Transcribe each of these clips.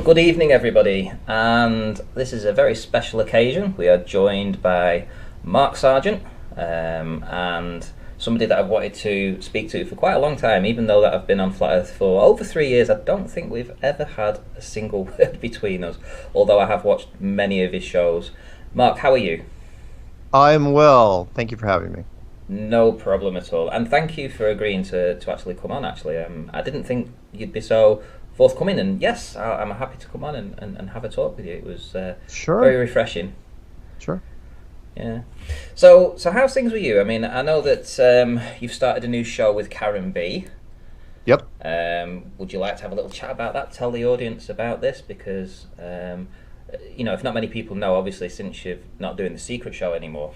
Well, good evening, everybody, and this is a very special occasion. We are joined by Mark Sargent, and somebody that I've wanted to speak to for quite a long time, even though that I've been on Flat Earth for over 3 years. I don't think we've ever had a single word between us, although I have watched many of his shows. Mark, how are you? I'm well. Thank you for having me. No problem at all, and thank you for agreeing to actually come on. Actually, I didn't think you'd be so forthcoming, and yes, I'm happy to come on and have a talk with you. It was Sure, very refreshing. sure. Yeah. So how's things with you? I mean, I know that you've started a new show with Karen B. Yep. Would you like to have a little chat about that? Tell the audience about this, because if not many people know, obviously, since you're not doing the secret show anymore,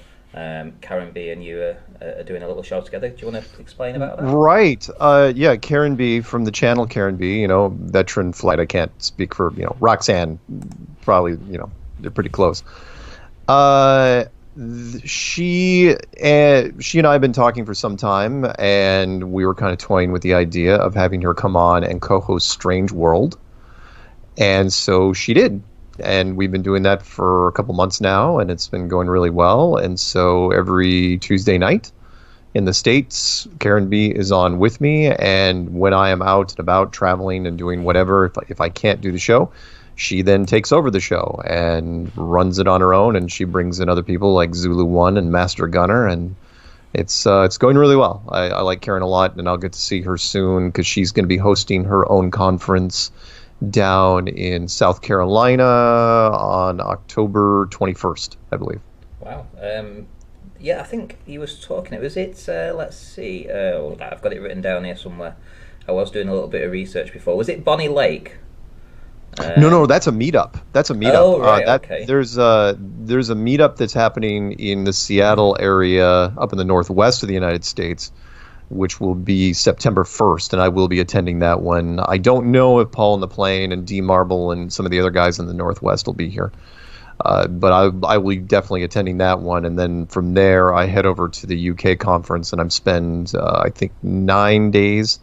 Karen B and you are doing a little show together. Do you want to explain about that? Right. Yeah, Karen B from the channel Karen B, veteran flight. I can't speak for, Roxanne, probably, they're pretty close. She and I have been talking for some time, and we were kind of toying with the idea of having her come on and co-host Strange World. And so she did. And we've been doing that for a couple months now, and it's been going really well. And so every Tuesday night in the States, Karen B is on with me. And when I am out and about traveling and doing whatever, if I can't do the show, she then takes over the show and runs it on her own. And she brings in other people like Zulu One and Master Gunner. And it's going really well. I like Karen a lot, and I'll get to see her soon because she's going to be hosting her own conference down in South Carolina on October 21st, I believe. Wow. Yeah, I think he was talking. Let's see. I've got it written down here somewhere. I was doing a little bit of research before. Was it Bonnie Lake? No, that's a meetup. That's a meetup. Oh, right, okay. There's a meetup that's happening in the Seattle area up in the northwest of the United States, which will be September 1st, and I will be attending that one. I don't know if Paul and the Plane and D Marble and some of the other guys in the Northwest will be here. But I will be definitely attending that one, and then from there I head over to the UK conference, and I'm spend I think 9 days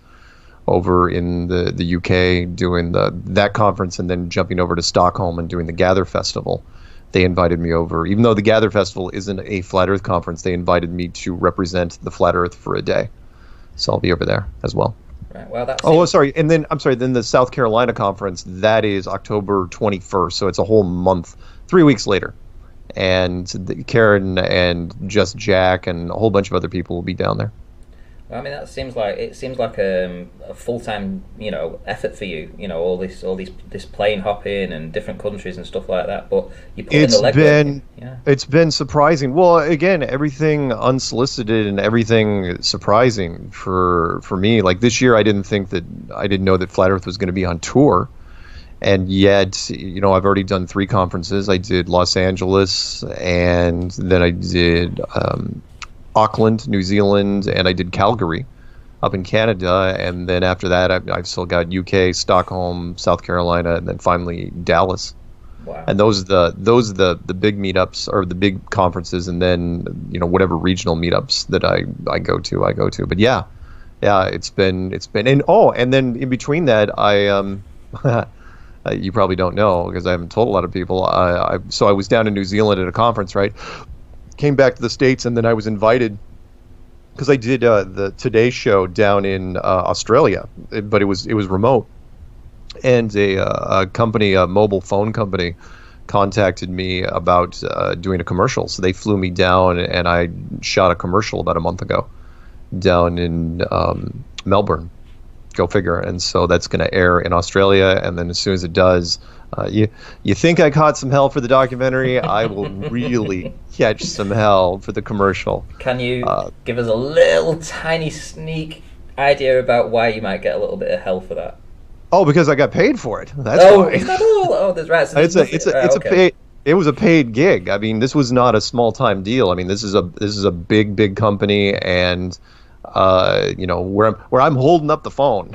over in the UK doing that conference, and then jumping over to Stockholm and doing the Gather Festival. They invited me over, even though the Gather Festival isn't a Flat Earth conference. They invited me to represent the Flat Earth for a day. So I'll be over there as well. Right. Well, that's. Oh, sorry. And then Then the South Carolina conference, that is October 21st. So it's a whole month, 3 weeks later. And Karen and Just Jack and a whole bunch of other people will be down there. I mean, that seems like a full-time, effort for you. All this plane hopping and different countries and stuff like that. But you put in the legwork. Yeah. It's been surprising. Well, again, everything unsolicited and everything surprising for me. Like this year, I didn't know that Flat Earth was going to be on tour, and yet, I've already done 3 conferences. I did Los Angeles, and then I did Auckland, New Zealand, and I did Calgary up in Canada, and then after that I've still got UK, Stockholm, South Carolina, and then finally Dallas. Wow. And those are the big meetups or the big conferences, and then whatever regional meetups that I go to. But yeah, it's been and then in between that I you probably don't know because I haven't told a lot of people. So I was down in New Zealand at a conference, right? Came back to the States, and then I was invited because I did the Today Show down in Australia, but it was remote. And a company, a mobile phone company, contacted me about doing a commercial. So they flew me down, and I shot a commercial about a month ago down in Melbourne. Go figure. And so that's going to air in Australia, and then as soon as it does, you think I caught some hell for the documentary? I will really catch some hell for the commercial. Can you give us a little tiny sneak idea about why you might get a little bit of hell for that? Oh, because I got paid for it. That's why. Is that all? Oh, that's right. So it was a paid gig. I mean, this was not a small time deal. I mean, this is a big company, and where I'm holding up the phone,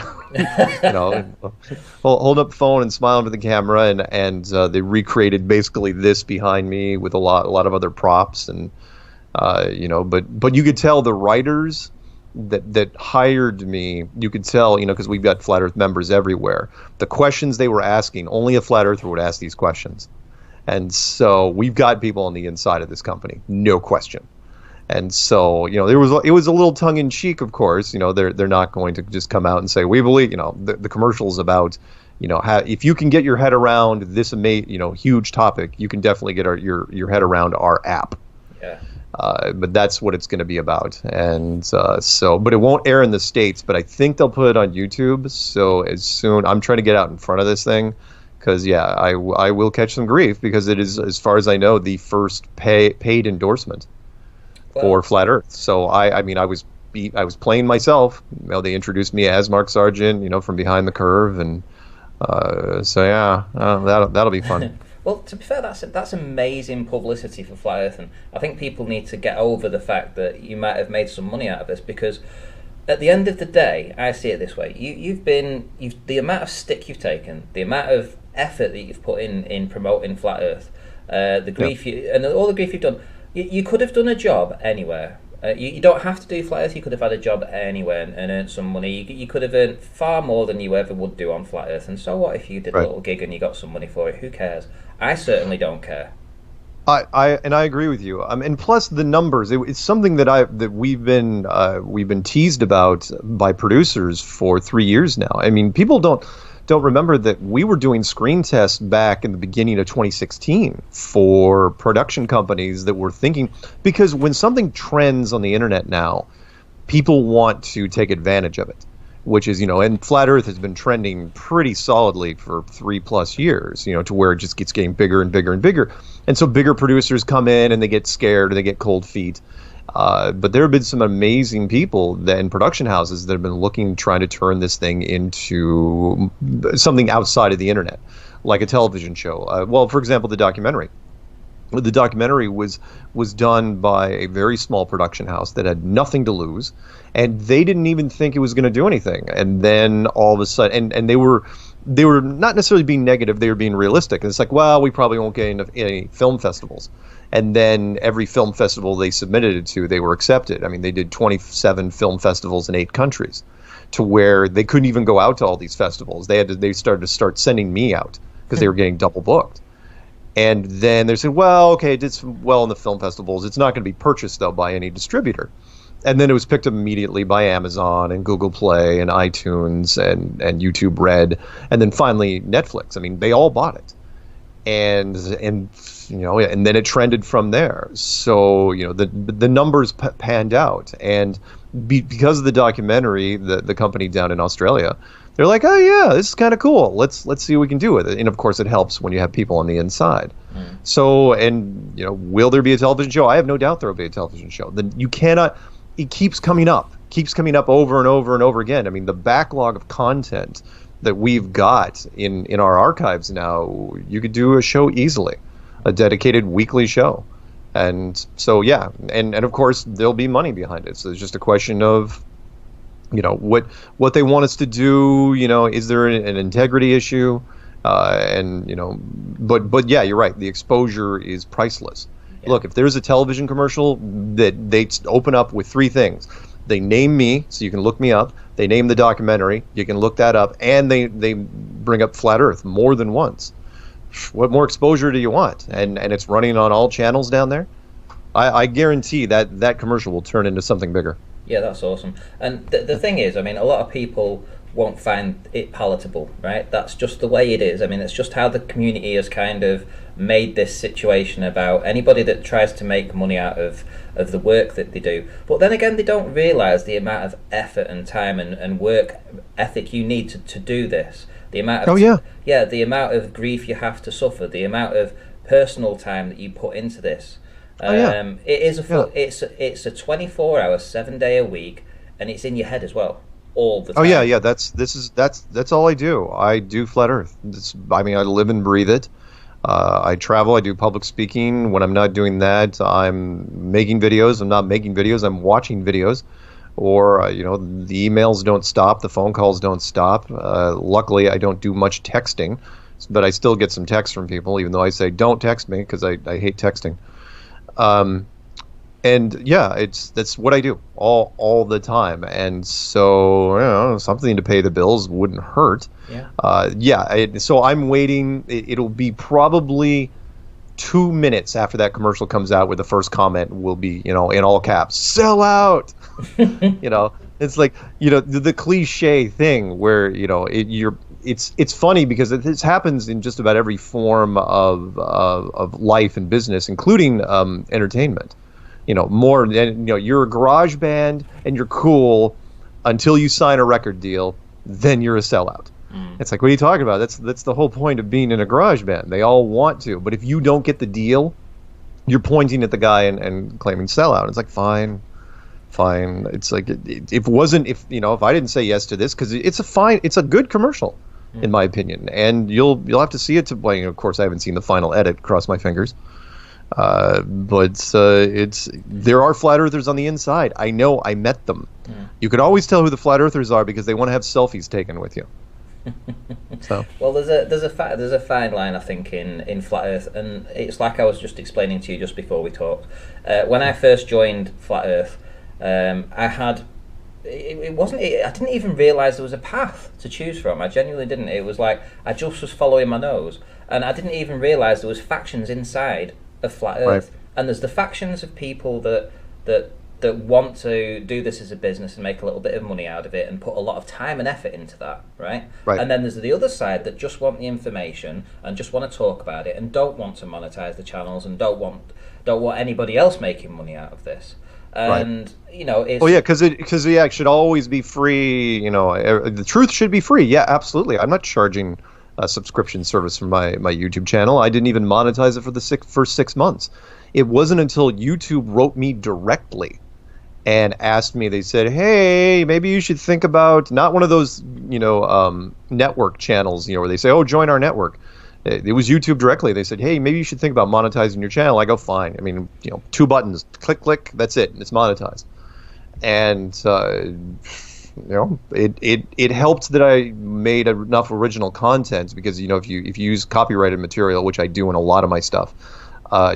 holding up the phone and smiling to the camera, and they recreated basically this behind me with a lot of other props, and but you could tell the writers that hired me, you could tell, because we've got Flat Earth members everywhere. The questions they were asking, only a Flat Earther would ask these questions. And so we've got people on the inside of this company, no question. And so, it was a little tongue in cheek, of course. They're not going to just come out and say, we believe, the commercial's about, if you can get your head around this huge topic, you can definitely get your head around our app. Yeah. But that's what it's going to be about. And but it won't air in the States, but I think they'll put it on YouTube. So I'm trying to get out in front of this thing. Because, I will catch some grief because it is, as far as I know, the first paid endorsement for Flat Earth. So, I was playing myself. They introduced me as Mark Sargent, from Behind the Curve. And that'll be fun. Well, to be fair, that's amazing publicity for Flat Earth. And I think people need to get over the fact that you might have made some money out of this because at the end of the day, I see it this way. The amount of stick you've taken, the amount of effort that you've put in promoting Flat Earth, the grief and all the grief you've done, you could have done a job anywhere. You don't have to do Flat Earth. You could have had a job anywhere and earned some money. You could have earned far more than you ever would do on Flat Earth. And so what if you did a little gig and you got some money for it? Who cares? I certainly don't care. I agree with you. And plus the numbers, it's something that we've been teased about by producers for 3 years now. I mean, people don't remember that we were doing screen tests back in the beginning of 2016 for production companies that were thinking, because when something trends on the internet now, people want to take advantage of it, which is, and Flat Earth has been trending pretty solidly for 3+ years, to where it just keeps getting bigger and bigger and bigger. And so bigger producers come in and they get scared and they get cold feet. But there have been some amazing people in production houses that have been trying to turn this thing into something outside of the internet, like a television show. Well, for example, the documentary. The documentary was done by a very small production house that had nothing to lose, and they didn't even think it was going to do anything. And then all of a sudden, and they were not necessarily being negative, they were being realistic. And it's like, well, we probably won't get any film festivals. And then every film festival they submitted it to, they were accepted. I mean, they did 27 film festivals in 8 countries, to where they couldn't even go out to all these festivals. They started to sending me out because they were getting double booked. And then they said, well, okay, it did well in the film festivals. It's not going to be purchased, though, by any distributor. And then it was picked up immediately by Amazon and Google Play and iTunes and YouTube Red. And then finally Netflix. I mean, they all bought it. And then it trended from there. So, the numbers panned out. And because of the documentary, the company down in Australia, they're like, oh yeah, this is kind of cool. Let's see what we can do with it. And of course, it helps when you have people on the inside. So, will there be a television show? I have no doubt there will be a television show. Then you cannot. It keeps coming up over and over and over again. I mean, the backlog of content that we've got in our archives now, you could do a show easily, a dedicated weekly show. And so, yeah, and of course, there'll be money behind it. So it's just a question of, what they want us to do, is there an integrity issue? But yeah, you're right. The exposure is priceless. Yeah. Look, if there's a television commercial that they open up with 3 things, they name me, so you can look me up. They name the documentary, you can look that up, and they bring up Flat Earth more than once. What more exposure do you want? And it's running on all channels down there. I guarantee that commercial will turn into something bigger. Yeah, that's awesome. And the thing is, I mean, a lot of people won't find it palatable, right? That's just the way it is. I mean, it's just how the community has kind of made this situation about anybody that tries to make money out of the work that they do. But then again, they don't realise the amount of effort and time and work ethic you need to do this. The amount of the amount of grief you have to suffer, the amount of personal time that you put into this. It is it's a 24-hour, 7-day a week, and it's in your head as well. All the time. Oh yeah. That's all I do. I do Flat Earth. I live and breathe it. I travel. I do public speaking. When I'm not doing that, I'm making videos. I'm not making videos. I'm watching videos. Or the emails don't stop. The phone calls don't stop. Luckily, I don't do much texting, but I still get some texts from people, even though I say don't text me because I hate texting. And yeah, that's what I do all the time. And so, you know, something to pay the bills wouldn't hurt. So I'm waiting. It'll be probably 2 minutes after that commercial comes out, where the first comment will be, you know, in all caps, "Sell out." You know, it's like, you know, the cliche thing where, you know, it's funny because this happens in just about every form of life and business, including entertainment. You know, more than, you know, you're a garage band and you're cool until you sign a record deal, then you're a sellout. It's like, what are you talking about? That's the whole point of being in a garage band. They all want to, but if you don't get the deal, you're pointing at the guy and claiming sellout. It's like, fine. It's like, if I didn't say yes to this, because it's a good commercial, in my opinion, and you'll have to see it to play. Of course, I haven't seen the final edit. Cross my fingers. But there are flat earthers on the inside. I know, I met them. You can always tell who the flat earthers are because they want to have selfies taken with you. So. Well, there's a fine line, I think, in flat Earth, and it's like I was just explaining to you just before we talked. When I first joined flat Earth, I didn't even realise there was a path to choose from. I genuinely didn't. It was like I just was following my nose, and I didn't even realise there was factions inside of flat Earth. Right. And there's the factions of people that want to do this as a business and make a little bit of money out of it and put a lot of time and effort into that, right? And then there's the other side that just want the information and just want to talk about it and don't want to monetize the channels and don't want anybody else making money out of this. And you know, it's because it should always be free. You know, the truth should be free. Yeah, absolutely. I'm not charging a subscription service for my YouTube channel. I didn't even monetize it for the first 6 months. It wasn't until YouTube wrote me directly and asked me, they said, hey, maybe you should think about, not one of those, you know, network channels, you know, where they say, oh, join our network. It was YouTube directly. They said, hey, maybe you should think about monetizing your channel. I go, fine. I mean, you know, 2 buttons, click, that's it. It's monetized. And, you know, it helped that I made enough original content because, you know, if you use copyrighted material, which I do in a lot of my stuff,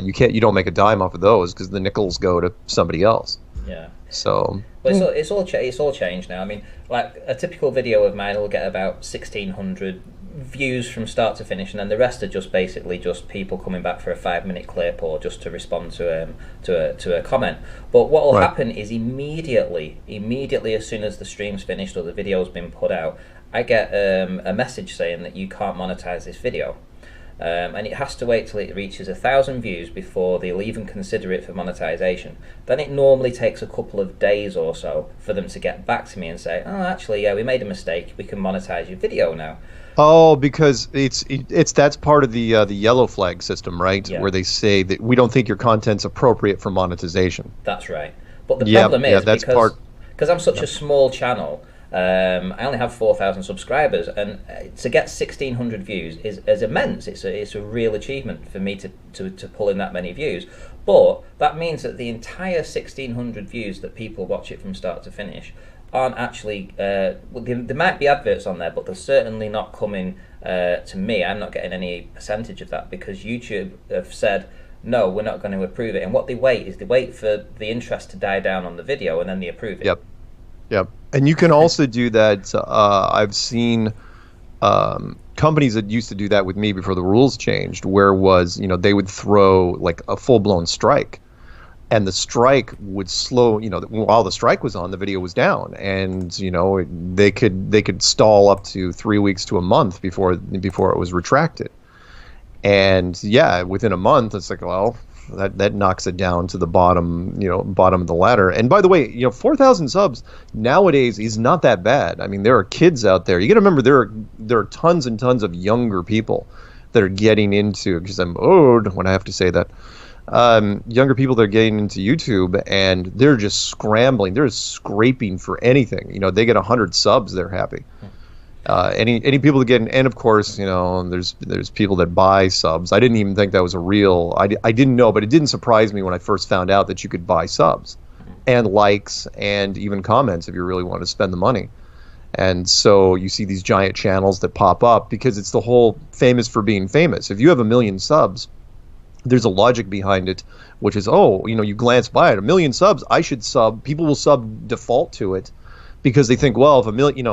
you don't make a dime off of those because the nickels go to somebody else. Yeah. So. But it's all changed now. I mean, like a typical video of mine will get about 1,600 views from start to finish, and then the rest are just basically just people coming back for a 5-minute clip or just to respond to a comment. But what will happen is immediately as soon as the stream's finished or the video's been put out, I get a message saying that you can't monetize this video. And it has to wait till it reaches 1,000 views before they'll even consider it for monetization. Then it normally takes a couple of days or so for them to get back to me and say, oh, actually, yeah, we made a mistake. We can monetize your video now. Oh, because that's part of the yellow flag system, right? Yeah. Where they say that we don't think your content's appropriate for monetization. That's right. But the problem is because I'm such a small channel, I only have 4,000 subscribers, and to get 1,600 views is immense. It's a real achievement for me to pull in that many views. But that means that the entire 1,600 views that people watch it from start to finish aren't actually. There might be adverts on there, but they're certainly not coming to me. I'm not getting any percentage of that because YouTube have said, no, we're not going to approve it. And what they wait for the interest to die down on the video, and then they approve it. Yep. And you can also do that. I've seen companies that used to do that with me before the rules changed, where they would throw like a full-blown strike, and the strike would slow. While the strike was on, the video was down, and they could stall up to 3 weeks to a month before it was retracted. And yeah, within a month, it's like, well, that knocks it down to the bottom of the ladder. And by the way, 4,000 subs nowadays is not that bad. I mean, there are kids out there. You got to remember there are tons and tons of younger people that are getting into, because I'm old when I have to say that, younger people that are getting into YouTube, and they're just scrambling. They're scraping for anything. They get 100 subs, they're happy. Any people that get, and of course, there's people that buy subs. I didn't even think that was a real. I didn't know, but it didn't surprise me when I first found out that you could buy subs, and likes, and even comments if you really want to spend the money. And so you see these giant channels that pop up because it's the whole famous for being famous. If you have 1 million subs, there's a logic behind it, which is, oh, you glance by it, 1 million subs, I should sub. People will sub default to it because they think, well, if a million,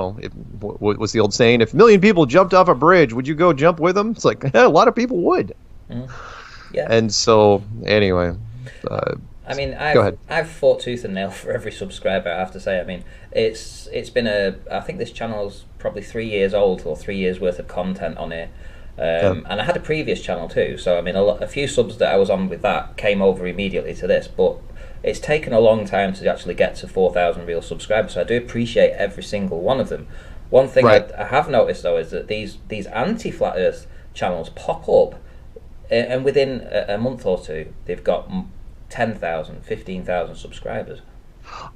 what's the old saying? If 1 million people jumped off a bridge, would you go jump with them? It's like, a lot of people would. Mm. Yeah. And so, anyway. I mean, go ahead. I've fought tooth and nail for every subscriber, I have to say. I mean, it's been I think this channel's probably 3 years old, or 3 years worth of content on it. And I had a previous channel too, so I mean, a few subs that I was on with that came over immediately to this, but it's taken a long time to actually get to 4,000 real subscribers, so I do appreciate every single one of them. One thing Right. I have noticed, though, is that these anti-Flat Earth channels pop up, and within a month or two, they've got 10,000, 15,000 subscribers.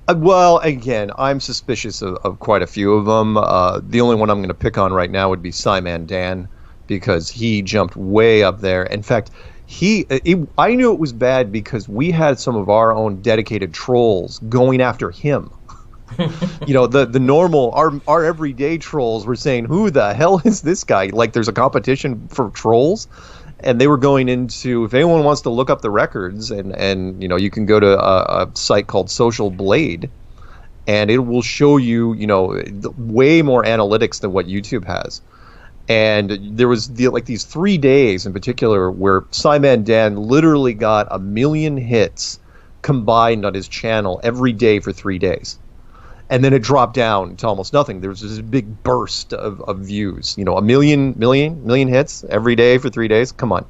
Well, again, I'm suspicious of quite a few of them. The only one I'm going to pick on right now would be Simon Dan, because he jumped way up there. In fact, I knew it was bad because we had some of our own dedicated trolls going after him. The normal, our everyday trolls were saying, who the hell is this guy? Like, there's a competition for trolls. And they were going into, if anyone wants to look up the records, and you can go to a site called Social Blade, and it will show you, way more analytics than what YouTube has. And there was these 3 days in particular where Simon Dan literally got 1 million hits combined on his channel every day for 3 days. And then it dropped down to almost nothing. There was this big burst of views. 1 million hits every day for 3 days. Come on.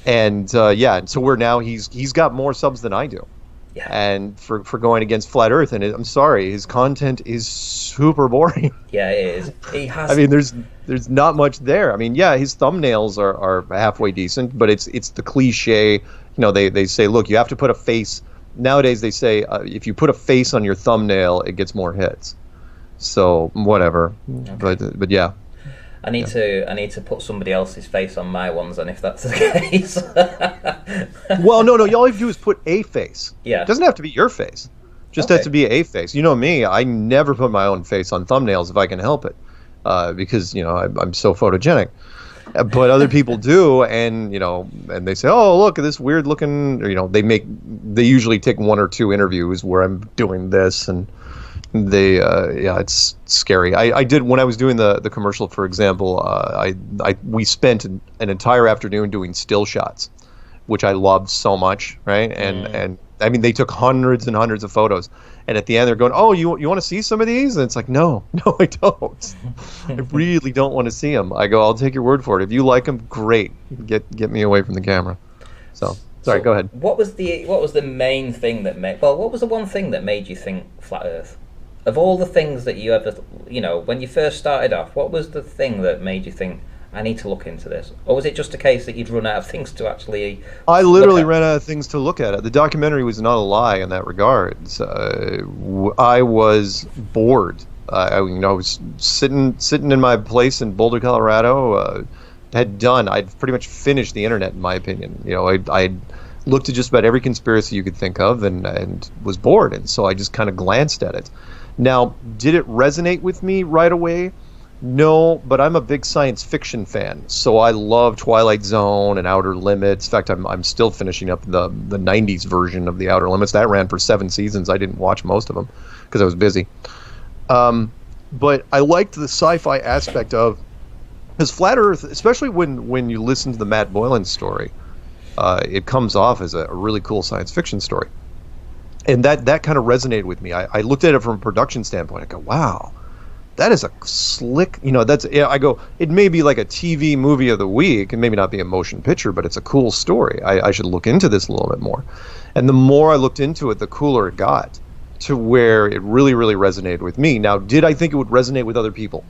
And and so he's got more subs than I do. Yeah. And for going against Flat Earth, and I'm sorry, his content is super boring. Yeah, it is. He has. I mean, there's not much there. I mean, yeah, his thumbnails are halfway decent, but it's the cliche. They say, look, you have to put a face. Nowadays, they say if you put a face on your thumbnail, it gets more hits. So whatever. Okay. But yeah. I need to put somebody else's face on my ones, and if that's the case. Well, no. All you have to do is put a face. Yeah. It doesn't have to be your face. Just has to be a face. You know me, I never put my own face on thumbnails if I can help it, because I'm so photogenic. But other people do, and and they say, "Oh, look at this weird looking." They usually take 1 or 2 interviews where I'm doing this, and it's scary. I did when I was doing the commercial, for example. We spent an entire afternoon doing still shots, which I loved so much, right? And I mean, they took hundreds and hundreds of photos, and at the end they're going, "Oh, you want to see some of these?" And it's like, no, I don't. I really don't want to see them. I go, "I'll take your word for it. If you like them, great. Get me away from the camera." So sorry, go ahead. What was the main thing that made? Well, what was the one thing that made you think Flat Earth? Of all the things that you ever, when you first started off, what was the thing that made you think, I need to look into this? Or was it just a case that you'd run out of things to actually I literally ran out of things to look at. The documentary was not a lie in that regard. I was bored. I was sitting in my place in Boulder, Colorado. I'd pretty much finished the internet, in my opinion. I'd looked at just about every conspiracy you could think of, and was bored. And so I just kind of glanced at it. Now, did it resonate with me right away? No, but I'm a big science fiction fan, so I love Twilight Zone and Outer Limits. In fact, I'm still finishing up the 90s version of the Outer Limits. That ran for 7 seasons. I didn't watch most of them because I was busy. But I liked the sci-fi aspect of, because Flat Earth, especially when you listen to the Matt Boylan story, it comes off as a really cool science fiction story. And that kind of resonated with me. I looked at it from a production standpoint. I go, wow, that is a slick, I go, it may be like a TV movie of the week and maybe not be a motion picture, but it's a cool story. I should look into this a little bit more. And the more I looked into it, the cooler it got, to where it really, really resonated with me. Now, did I think it would resonate with other people?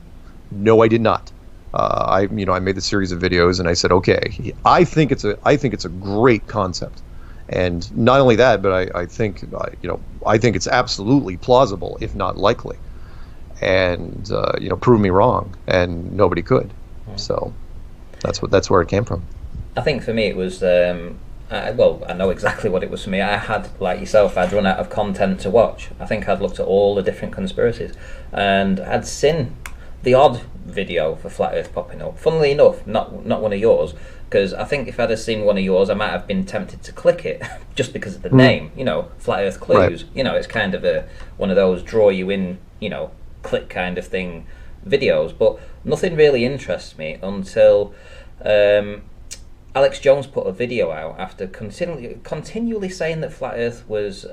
No, I did not. I made the series of videos and I said, okay, I think it's a great concept. And not only that, but I think it's absolutely plausible, if not likely. And prove me wrong, and nobody could. So that's where it came from. I think for me it was I know exactly what it was for me. I had, like yourself, I'd run out of content to watch. I think I'd looked at all the different conspiracies, and I'd seen the odd video for Flat Earth popping up. Funnily enough, not one of yours, because I think if I'd have seen one of yours, I might have been tempted to click it just because of the name. You know, Flat Earth Clues. Right. You know, it's kind of one of those draw you in, you know, click kind of thing videos. But nothing really interests me until Alex Jones put a video out after continually saying that Flat Earth was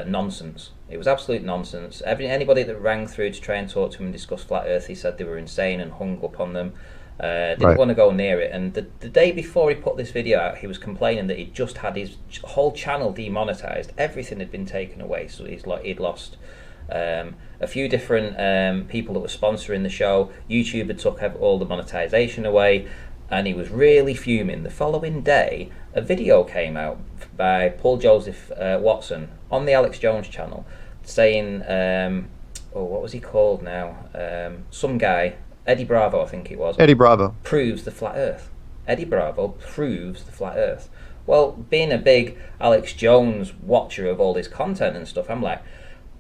nonsense. It was absolute nonsense. Anybody that rang through to try and talk to him and discuss Flat Earth, he said they were insane and hung up on them. Didn't want to go near it. And the day before he put this video out, he was complaining that he'd just had his whole channel demonetized. Everything had been taken away, so he'd lost a few different people that were sponsoring the show. YouTube had took all the monetization away, and he was really fuming. The following day, a video came out by Paul Joseph Watson on the Alex Jones channel saying, what was he called now? Some guy, Eddie Bravo, I think it was. Eddie Bravo. Proves the flat earth. Eddie Bravo proves the flat earth. Well, being a big Alex Jones watcher of all his content and stuff, I'm like,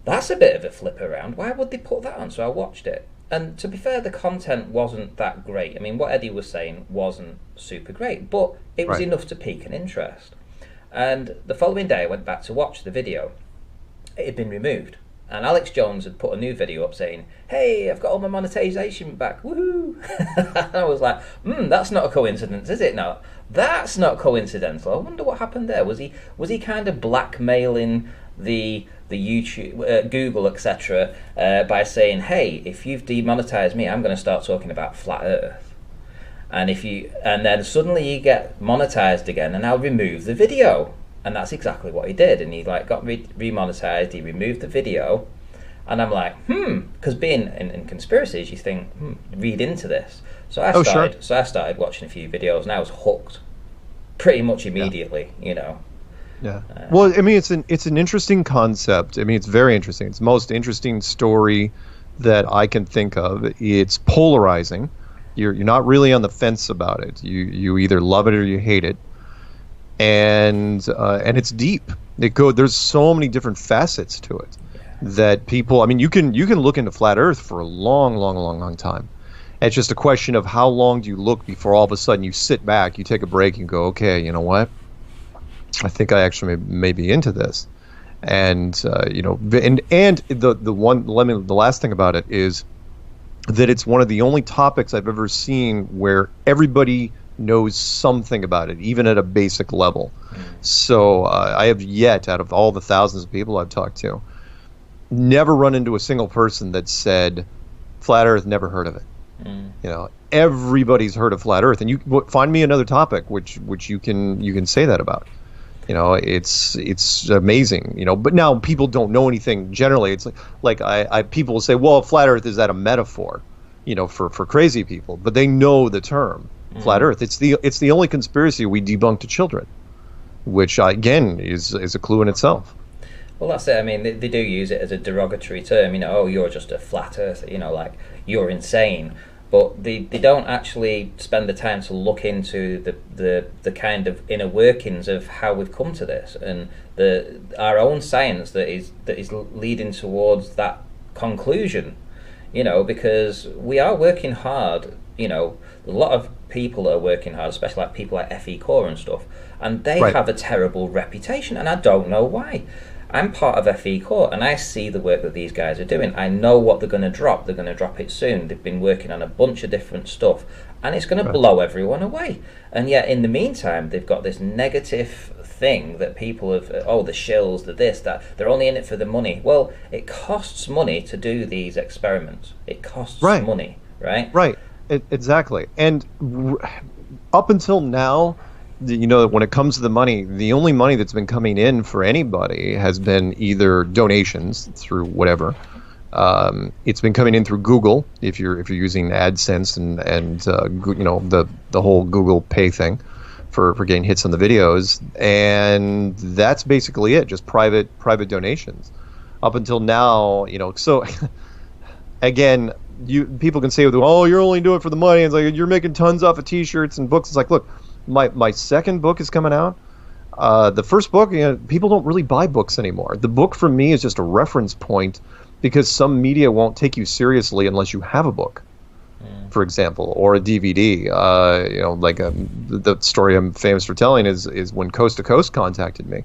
that's a bit of a flip around. Why would they put that on? So I watched it. And to be fair, the content wasn't that great. I mean, what Eddie was saying wasn't super great, but it was enough to pique an interest. And the following day, I went back to watch the video. It had been removed. And Alex Jones had put a new video up saying, hey, I've got all my monetization back, woohoo! And I was like, that's not a coincidence, is it? No, that's not coincidental. I wonder what happened there. Was he kind of blackmailing the YouTube, Google, etc., by saying, hey, if you've demonetized me, I'm going to start talking about flat Earth. And then suddenly you get monetized again, and I'll remove the video. And that's exactly what he did. And he got remonetized. He removed the video, and I'm like, because being in conspiracies, you think, read into this. So I started watching a few videos, and I was hooked, pretty much immediately. You know. Yeah. Well, I mean, it's an interesting concept. I mean, it's very interesting. It's the most interesting story that I can think of. It's polarizing. You're not really on the fence about it. You either love it or you hate it. And it's deep. There's so many different facets to it that people. I mean, you can look into flat Earth for a long time. It's just a question of how long do you look before all of a sudden you sit back, you take a break, and go, okay, you know what? I think I actually may be into this. And the last thing about it is that it's one of the only topics I've ever seen where everybody knows something about it, even at a basic level. So I have yet, out of all the thousands of people I've talked to, never run into a single person that said flat Earth, never heard of it. You know, everybody's heard of flat Earth, and you find me another topic which you can say that about. You know, it's amazing. You know, but now people don't know anything generally. It's like people will say, well, flat Earth, is that a metaphor? You know, for crazy people, but they know the term. Flat Earth. It's the only conspiracy we debunk to children, which again is a clue in itself. Well, that's it. I mean, they do use it as a derogatory term. You know, oh, you're just a flat earther. You know, like you're insane. But they don't actually spend the time to look into the kind of inner workings of how we've come to this, and our own science that is leading towards that conclusion. You know, because we are working hard. You know, a lot of people are working hard, especially like people like FE Core and stuff, and they have a terrible reputation, and I don't know why. I'm part of FE Core, and I see the work that these guys are doing. I know what they're going to drop. They're going to drop it soon. They've been working on a bunch of different stuff, and it's going to blow everyone away. And yet, in the meantime, they've got this negative thing that people have, the shills, the this, that, they're only in it for the money. Well, it costs money to do these experiments. It costs money, right? Right. Exactly. And up until now, you know, when it comes to the money, the only money that's been coming in for anybody has been either donations through whatever. It's been coming in through Google if you're using AdSense and you know, the whole Google Pay thing for getting hits on the videos, and that's basically it, just private donations. Up until now, you know, so again, people can say, oh, you're only doing it for the money. It's like you're making tons off of T-shirts and books. It's like, look, my second book is coming out. The first book, you know, people don't really buy books anymore. The book for me is just a reference point because some media won't take you seriously unless you have a book, for example, or a DVD. Like the story I'm famous for telling is when Coast to Coast contacted me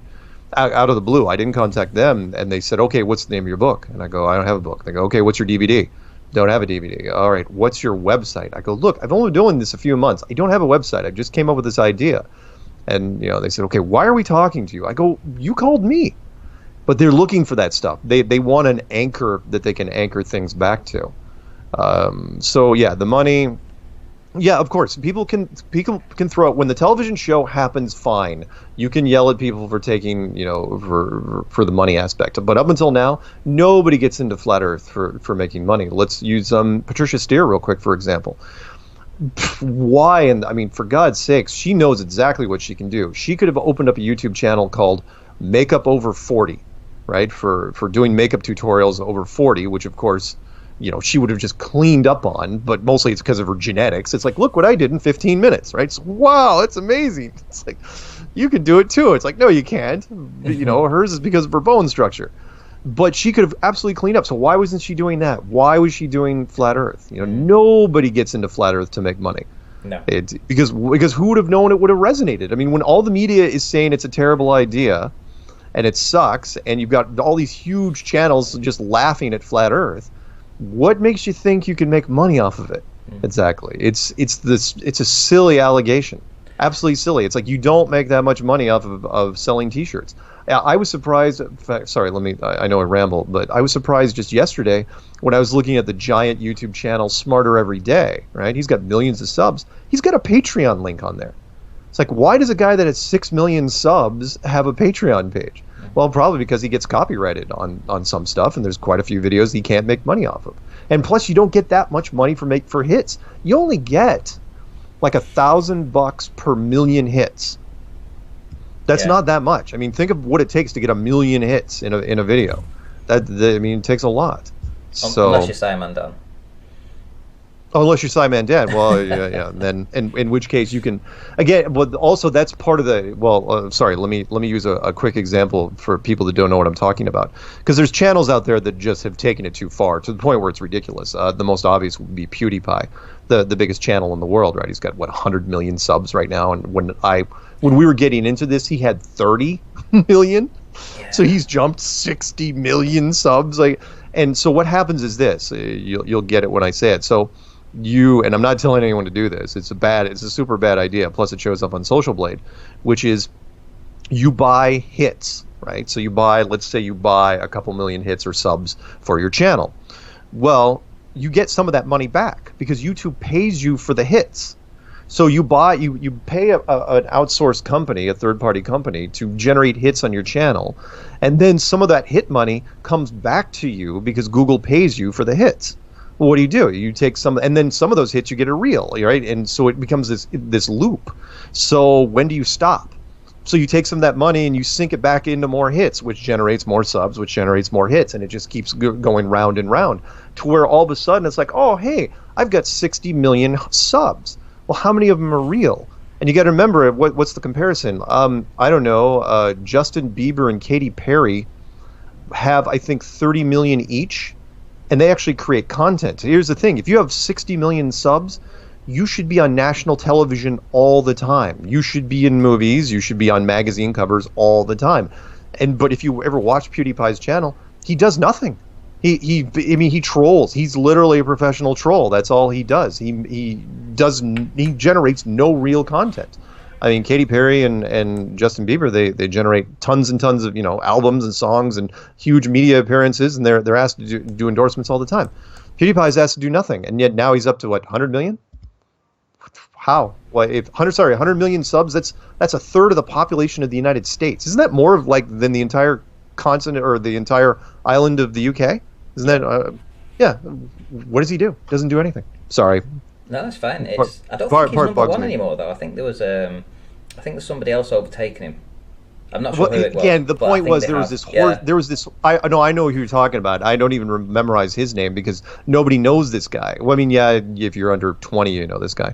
out of the blue. I didn't contact them, and they said, "Okay, what's the name of your book?" And I go, "I don't have a book." They go, "Okay, what's your DVD?" Don't have a DVD. All right, what's your website? I go, "Look, I've only been doing this a few months. I don't have a website. I just came up with this idea." And they said, "Okay, why are we talking to you?" I go, "You called me." But they're looking for that stuff. They want an anchor that they can anchor things back to. So yeah, the money. Yeah, of course, people can throw it when the television show happens. Fine, you can yell at people for taking for the money aspect. But up until now, nobody gets into flat Earth for making money. Let's use Patricia Steere real quick, for example. Why? And I mean, for God's sakes, she knows exactly what she can do. She could have opened up a YouTube channel called Makeup Over 40, right? For doing makeup tutorials over 40, which of course, she would have just cleaned up on, but mostly it's because of her genetics. It's like, look what I did in 15 minutes, right? So, wow, that's amazing. It's like, you can do it too. It's like, no, you can't. Hers is because of her bone structure. But she could have absolutely cleaned up. So why wasn't she doing that? Why was she doing flat Earth? Nobody gets into flat Earth to make money. No. Because who would have known it would have resonated? I mean, when all the media is saying it's a terrible idea and it sucks, and you've got all these huge channels just laughing at flat Earth, what makes you think you can make money off of it? Exactly. It's a silly allegation. Absolutely silly. It's like you don't make that much money off of selling T-shirts. I was surprised. Sorry, I know I ramble, but I was surprised just yesterday when I was looking at the giant YouTube channel Smarter Every Day. Right? He's got millions of subs. He's got a Patreon link on there. It's like, why does a guy that has 6 million subs have a Patreon page? Well, probably because he gets copyrighted on some stuff, and there's quite a few videos he can't make money off of. And plus, you don't get that much money for hits. You only get like $1,000 per million hits. That's not that much. I mean, think of what it takes to get 1 million hits in a video. It takes a lot. So unless you're Simon Dunn. Oh, unless you're Simon Dan, well, yeah. And then, in which case you can, again. But also that's part of the. Well, sorry. Let me use a quick example for people that don't know what I'm talking about. Because there's channels out there that just have taken it too far to the point where it's ridiculous. The most obvious would be PewDiePie, the biggest channel in the world, right? He's got 100 million subs right now, and when we were getting into this, he had 30 million. Yeah. So he's jumped 60 million subs. And so what happens is this. You'll get it when I say it. So. And I'm not telling anyone to do this. It's a super bad idea. Plus, it shows up on Social Blade, which is you buy hits, right? So let's say you buy a couple million hits or subs for your channel. Well, you get some of that money back because YouTube pays you for the hits. So you pay an outsourced company, a third-party company, to generate hits on your channel, and then some of that hit money comes back to you because Google pays you for the hits. Well, what do? You take some, and then some of those hits you get a reel, right? And so it becomes this loop. So when do you stop? So you take some of that money and you sink it back into more hits, which generates more subs, which generates more hits, and it just keeps going round and round to where all of a sudden it's like, oh, hey, I've got 60 million subs. Well, how many of them are real? And you got to remember, what's the comparison? I don't know. Justin Bieber and Katy Perry have, I think, 30 million each. And they actually create content. Here's the thing. If you have 60 million subs, you should be on national television all the time. You should be in movies. You should be on magazine covers all the time. But if you ever watch PewDiePie's channel, he does nothing. He trolls. He's literally a professional troll. That's all he does. He generates no real content. I mean, Katy Perry and Justin Bieber, they generate tons and tons of albums and songs and huge media appearances, and they're asked to do endorsements all the time. PewDiePie's asked to do nothing, and yet now he's up to 100 million. How? Well, 100 million subs. That's a third of the population of the United States. Isn't that more than the entire continent or the entire island of the UK? Isn't that? Yeah. What does he do? Doesn't do anything. Sorry. No, that's fine. I don't think he's number one anymore, though. I think there was there's somebody else overtaking him. I'm not sure who it was. Again, the point was there was this. I know who you're talking about. I don't even memorize his name because nobody knows this guy. Well, I mean, yeah, if you're under 20, you know this guy.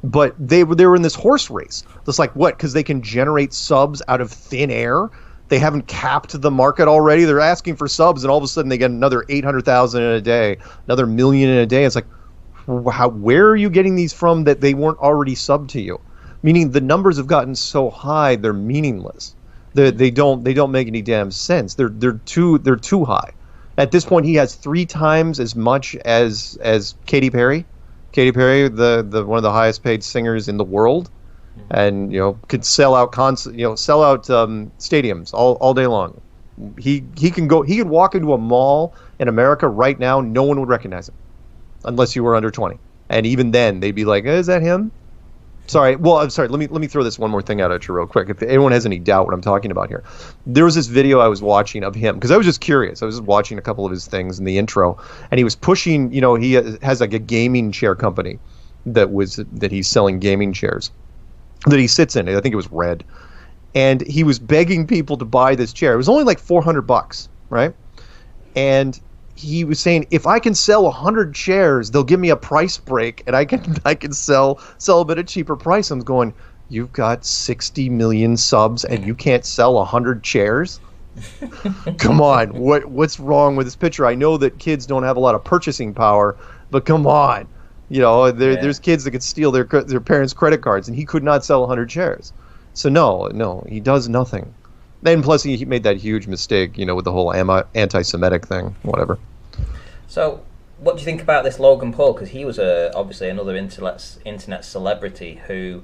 But they were in this horse race. It's like what? Because they can generate subs out of thin air. They haven't capped the market already. They're asking for subs, and all of a sudden they get another 800,000 in a day, another million in a day. It's like, where are you getting these from that they weren't already subbed to you? Meaning the numbers have gotten so high, they're meaningless. They don't make any damn sense. They're too high. At this point, he has 3 times as much as Katy Perry. Katy Perry, the one of the highest paid singers in the world, and could sell out stadiums all day long. He could walk into a mall in America right now, no one would recognize him unless you were under 20, and even then they'd be like, is that him? Sorry. Well, I'm sorry. Let me throw this one more thing out at you real quick. If anyone has any doubt what I'm talking about here, there was this video I was watching of him because I was just curious. I was just watching a couple of his things in the intro, and he was pushing. He has like a gaming chair company that he's selling gaming chairs that he sits in. I think it was red, and he was begging people to buy this chair. It was only like $400, right? And he was saying, if I can sell 100 chairs, they'll give me a price break, and I can sell them at a cheaper price. I'm going, you've got 60 million subs, and you can't sell 100 chairs? Come on, what's wrong with this picture? I know that kids don't have a lot of purchasing power, but come on, there's kids that could steal their parents' credit cards, and he could not sell 100 chairs. So no, he does nothing. And plus, he made that huge mistake, with the whole anti-Semitic thing, whatever. So, what do you think about this Logan Paul? Because he was obviously another internet celebrity who,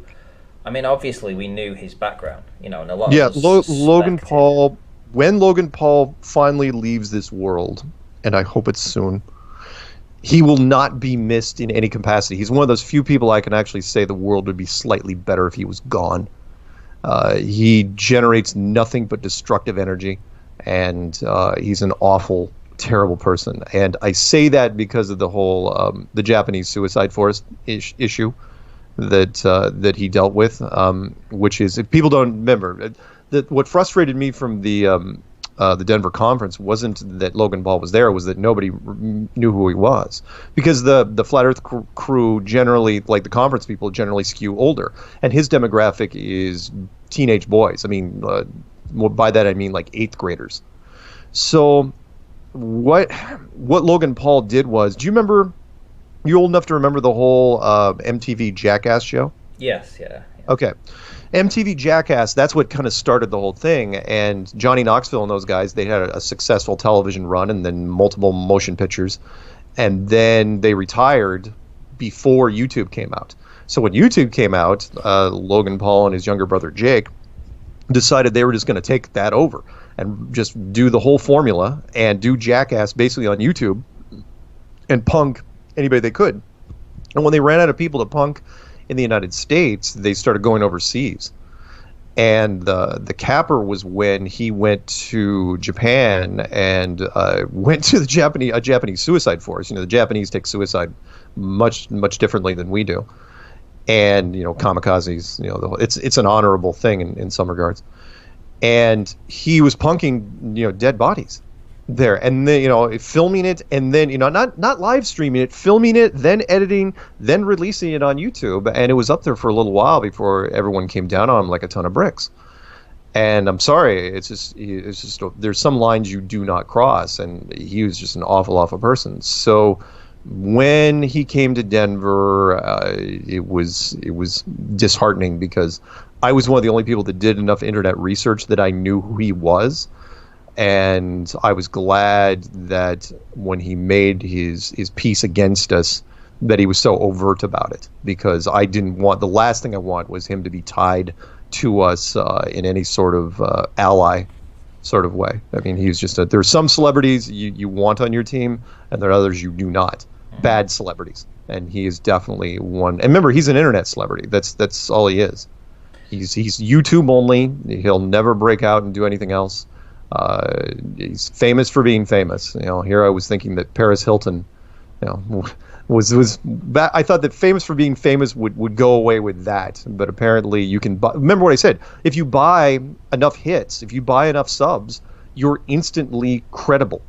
I mean, obviously we knew his background, and a lot of us Logan Paul. When Logan Paul finally leaves this world, and I hope it's soon, he will not be missed in any capacity. He's one of those few people I can actually say the world would be slightly better if he was gone. He generates nothing but destructive energy, and he's an awful, terrible person. And I say that because of the whole the Japanese suicide forest issue that he dealt with, which is, if people don't remember, that what frustrated me from the Denver conference wasn't that Logan Paul was there, was that nobody knew who he was, because the Flat Earth crew generally, like the conference people, generally skew older, and his demographic is teenage boys. I mean, by that I mean like 8th graders. So what Logan Paul did was, do you remember? You old enough to remember the whole MTV Jackass show? Yes. Yeah. Okay. MTV Jackass, that's what kind of started the whole thing. And Johnny Knoxville and those guys, they had a successful television run and then multiple motion pictures. And then they retired before YouTube came out. So when YouTube came out, Logan Paul and his younger brother Jake decided they were just going to take that over and just do the whole formula and do Jackass basically on YouTube and punk anybody they could. And when they ran out of people to punk in the United States, they started going overseas. And the capper was when he went to Japan and went to a Japanese suicide force. The Japanese take suicide much differently than we do. And kamikazes, it's an honorable thing in some regards. And he was punking dead bodies there, and then filming it, and then not live streaming it, filming it, then editing, then releasing it on YouTube. And it was up there for a little while before everyone came down on him like a ton of bricks. And I'm sorry, it's just there's some lines you do not cross, and he was just an awful person. So when he came to Denver, it was disheartening, because I was one of the only people that did enough internet research that I knew who he was. And I was glad that when he made his piece against us, that he was so overt about it, because the last thing I want was him to be tied to us in any sort of ally sort of way. I mean, he's just there's some celebrities you want on your team, and there are others you do not. Bad celebrities. And he is definitely one. And remember, he's an internet celebrity. That's all he is. He's YouTube only. He'll never break out and do anything else. He's famous for being famous. Here I was thinking that Paris Hilton, was I thought that famous for being famous would go away with that, but apparently you can buy. Remember what I said? If you buy enough hits, if you buy enough subs, you're instantly credible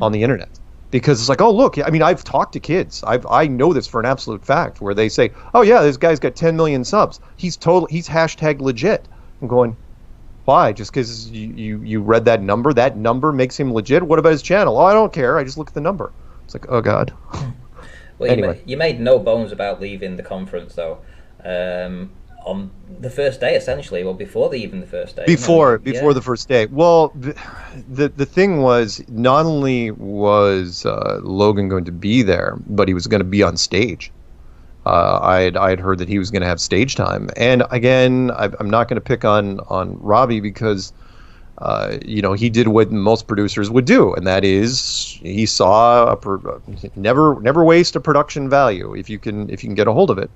on the internet, because it's like, oh look, I mean, I've talked to kids. I know this for an absolute fact, where they say, oh yeah, this guy's got 10 million subs. He's hashtag legit. I'm going, Why? Just because you read that number? That number makes him legit? What about his channel? Oh, I don't care. I just look at the number. It's like, oh, God. Well, Anyway. you made no bones about leaving the conference, though. On the first day, essentially, well, before even the first day. Before Yeah. the first day. Well, the thing was, not only was Logan going to be there, but he was going to be on stage. I had heard that he was going to have stage time, and again, I'm not going to pick on Robbie because he did what most producers would do, and that is he saw never waste a production value if you can get a hold of it.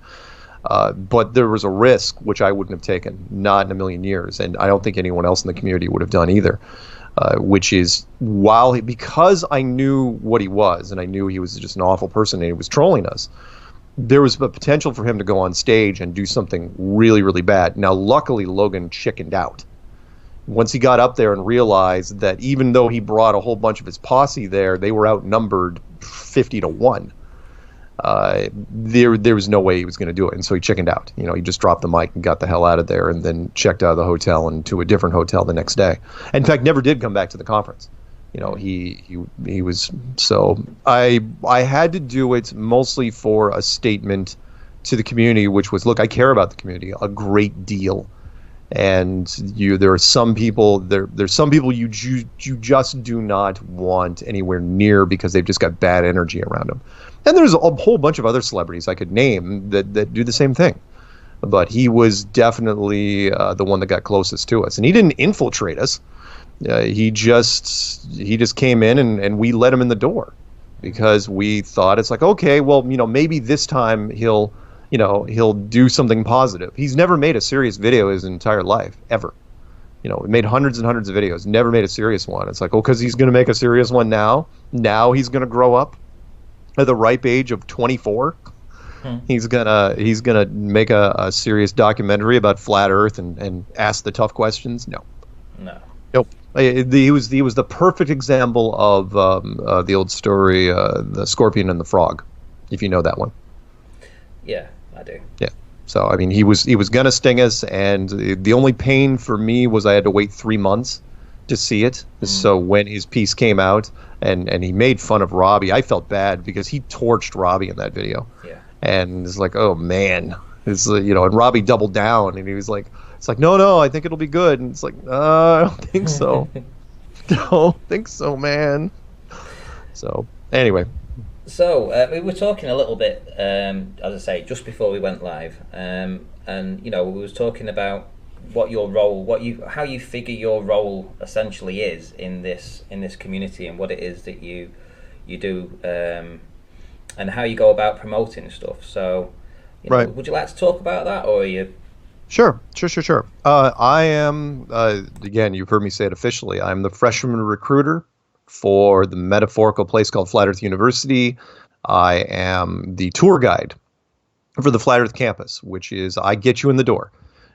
But there was a risk which I wouldn't have taken, not in a million years, and I don't think anyone else in the community would have done either. Which is because I knew what he was, and I knew he was just an awful person, and he was trolling us. There was a potential for him to go on stage and do something really, really bad. Now, luckily, Logan chickened out. Once he got up there and realized that even though he brought a whole bunch of his posse there, they were outnumbered 50-1. There was no way he was going to do it, and so he chickened out. He just dropped the mic and got the hell out of there, and then checked out of the hotel and to a different hotel the next day. In fact, never did come back to the conference. He was so I had to do it mostly for a statement to the community, which was, look, I care about the community a great deal, and there are some people there's some people you just do not want anywhere near because they've just got bad energy around them. And there's a whole bunch of other celebrities I could name that do the same thing. But he was definitely the one that got closest to us. And he didn't infiltrate us. He just came in and we let him in the door because we thought it's like, okay, well, maybe this time he'll do something positive. He's never made a serious video his entire life, ever. He made hundreds and hundreds of videos, never made a serious one. It's like, because he's going to make a serious one now. Now he's going to grow up at the ripe age of 24. He's gonna make a serious documentary about flat Earth and ask the tough questions. No. Nope. He was the perfect example of the old story, the scorpion and the frog, if you know that one. Yeah, I do. Yeah. So I mean, he was gonna sting us, and the only pain for me was I had to wait 3 months to see it. So when his piece came out and he made fun of Robbie, I felt bad because he torched Robbie in that video. Yeah. And it's like, oh man, and Robbie doubled down, and he was like, it's like, no, I think it'll be good. And it's like, I don't think so. Don't think so, man. So anyway. So we were talking a little bit, as I say, just before we went live, and we was talking about what your role, how you figure your role essentially is in this community, and what it is that you do, and how you go about promoting stuff. So, right. Would you like to talk about that, or are you? Sure. I am, again, you've heard me say it officially, I'm the freshman recruiter for the metaphorical place called Flat Earth University. I am the tour guide for the Flat Earth campus, which is I get you in the door.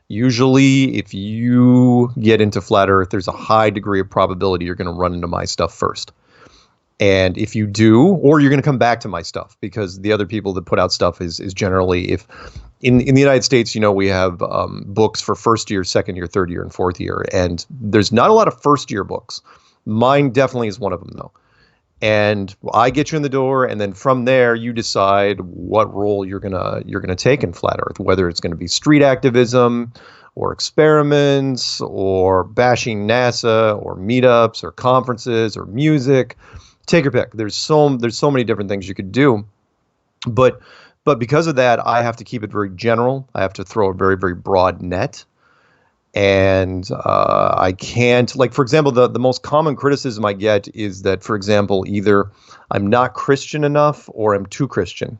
Usually, if you get into Flat Earth, there's a high degree of probability you're going to run into my stuff first. And if you do, or you're going to come back to my stuff, because the other people that put out stuff is generally, if in the United States, we have books for first year, second year, third year, and fourth year. And there's not a lot of first year books. Mine definitely is one of them, though. And I get you in the door, and then from there, you decide what role you're gonna take in Flat Earth, whether it's going to be street activism, or experiments, or bashing NASA, or meetups, or conferences, or music. Take your pick. There's so many different things you could do, but because of that, I have to keep it very general. I have to throw a very, very broad net. And I can't, like, for example, the most common criticism I get is that, for example, either I'm not Christian enough or I'm too Christian,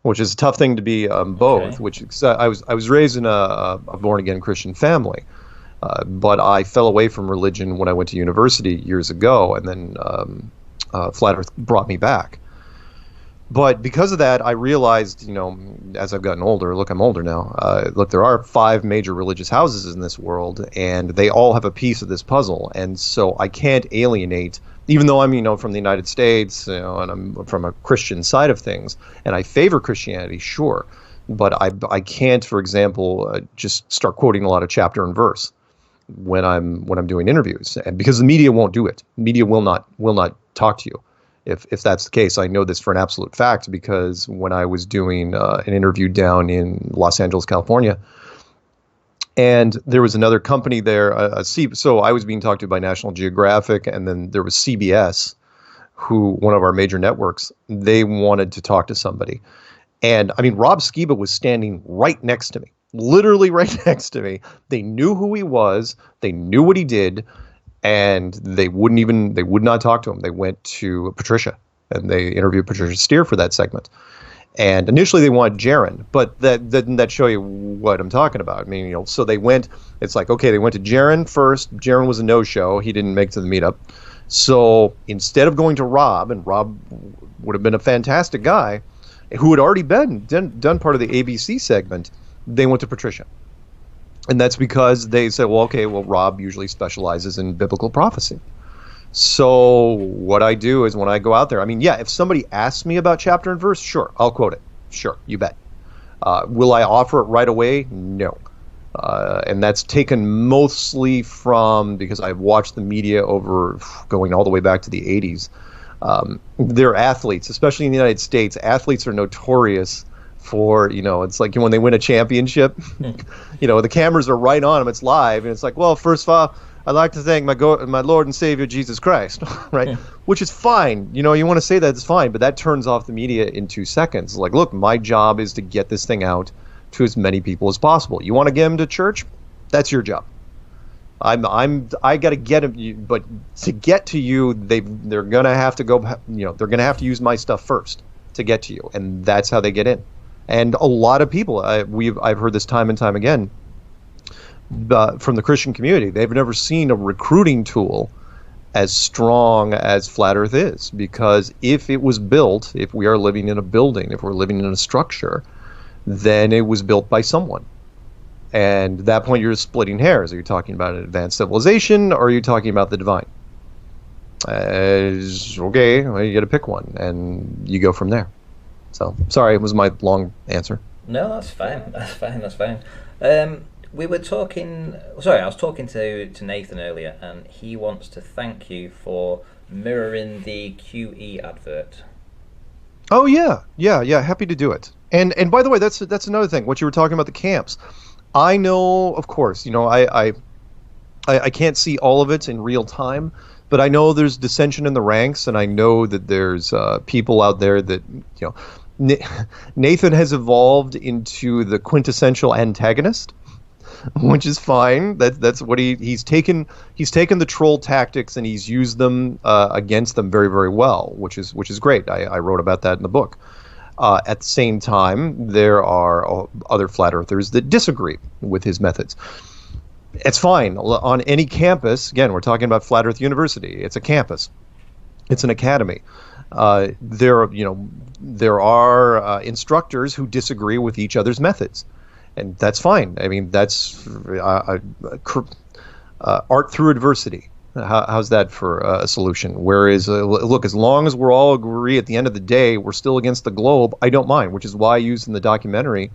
which is a tough thing to be both. Okay. Which I was raised in a born again Christian family, but I fell away from religion when I went to university years ago, and then Flat Earth brought me back. But because of that, I realized, as I've gotten older, look, I'm older now. Look, there are 5 major religious houses in this world, and they all have a piece of this puzzle. And so I can't alienate, even though I'm, from the United States, and I'm from a Christian side of things, and I favor Christianity, sure. But I can't, for example, just start quoting a lot of chapter and verse. when I'm doing interviews, and because the media won't do it. Media will not talk to you if that's the case. I know this for an absolute fact because when I was doing an interview down in Los Angeles, California, and there was another company there, so I was being talked to by National Geographic, and then there was CBS, who one of our major networks. They wanted to talk to somebody, and I mean Rob Skiba was standing right next to me. Literally right next to me. They knew who he was. They knew what he did, and they would not talk to him. They went to Patricia, and they interviewed Patricia Steer for that segment. And initially they wanted Jaron, but that show you what I'm talking about. I mean, so they went. It's like, okay, they went to Jaron first. Jaron was a no-show. He didn't make it to the meetup. So instead of going to Rob, and Rob would have been a fantastic guy, who had already done part of the ABC segment, they went to Patricia. And that's because they said, well, okay, well, Rob usually specializes in biblical prophecy. So what I do is when I go out there, I mean, yeah, if somebody asks me about chapter and verse, sure, I'll quote it. Sure, you bet. Will I offer it right away? No. And that's taken mostly from, because I've watched the media over going all the way back to the 80s. They're athletes, especially in the United States. Athletes are notorious for, it's like when they win a championship, the cameras are right on them. It's live. And it's like, well, first of all, I'd like to thank my Lord and Savior, Jesus Christ, right? Which is fine. You want to say that, it's fine, but that turns off the media in 2 seconds. Like, look, my job is to get this thing out to as many people as possible. You want to get them to church? That's your job. I got to get them, but to get to you, they're going to have to go, they're going to have to use my stuff first to get to you. And that's how they get in. And a lot of people, I've heard this time and time again from the Christian community. They've never seen a recruiting tool as strong as Flat Earth is, because if it was built, if we are living in a building, if we're living in a structure, then it was built by someone. And at that point, you're splitting hairs. Are you talking about an advanced civilization, or are you talking about the divine? Okay, well, you got to pick one, and you go from there. So, sorry, it was my long answer. No, that's fine. That's fine. We were talking. Sorry, I was talking to Nathan earlier, and he wants to thank you for mirroring the QE advert. Oh yeah. Happy to do it. And by the way, that's another thing. What you were talking about, the camps. I know, of course, I can't see all of it in real time, but I know there's dissension in the ranks, and I know that there's people out there that, Nathan has evolved into the quintessential antagonist, which is fine. That's what he's taken. He's taken the troll tactics and he's used them against them very, very well, which is great. I wrote about that in the book. At the same time, there are other flat earthers that disagree with his methods. It's fine. On any campus, again, we're talking about Flat Earth University. It's a campus. It's an academy. There are instructors who disagree with each other's methods, and that's fine. I mean, that's art through adversity. How's that for a solution? Whereas, look, as long as we're all agree at the end of the day, we're still against the globe, I don't mind, which is why I used in the documentary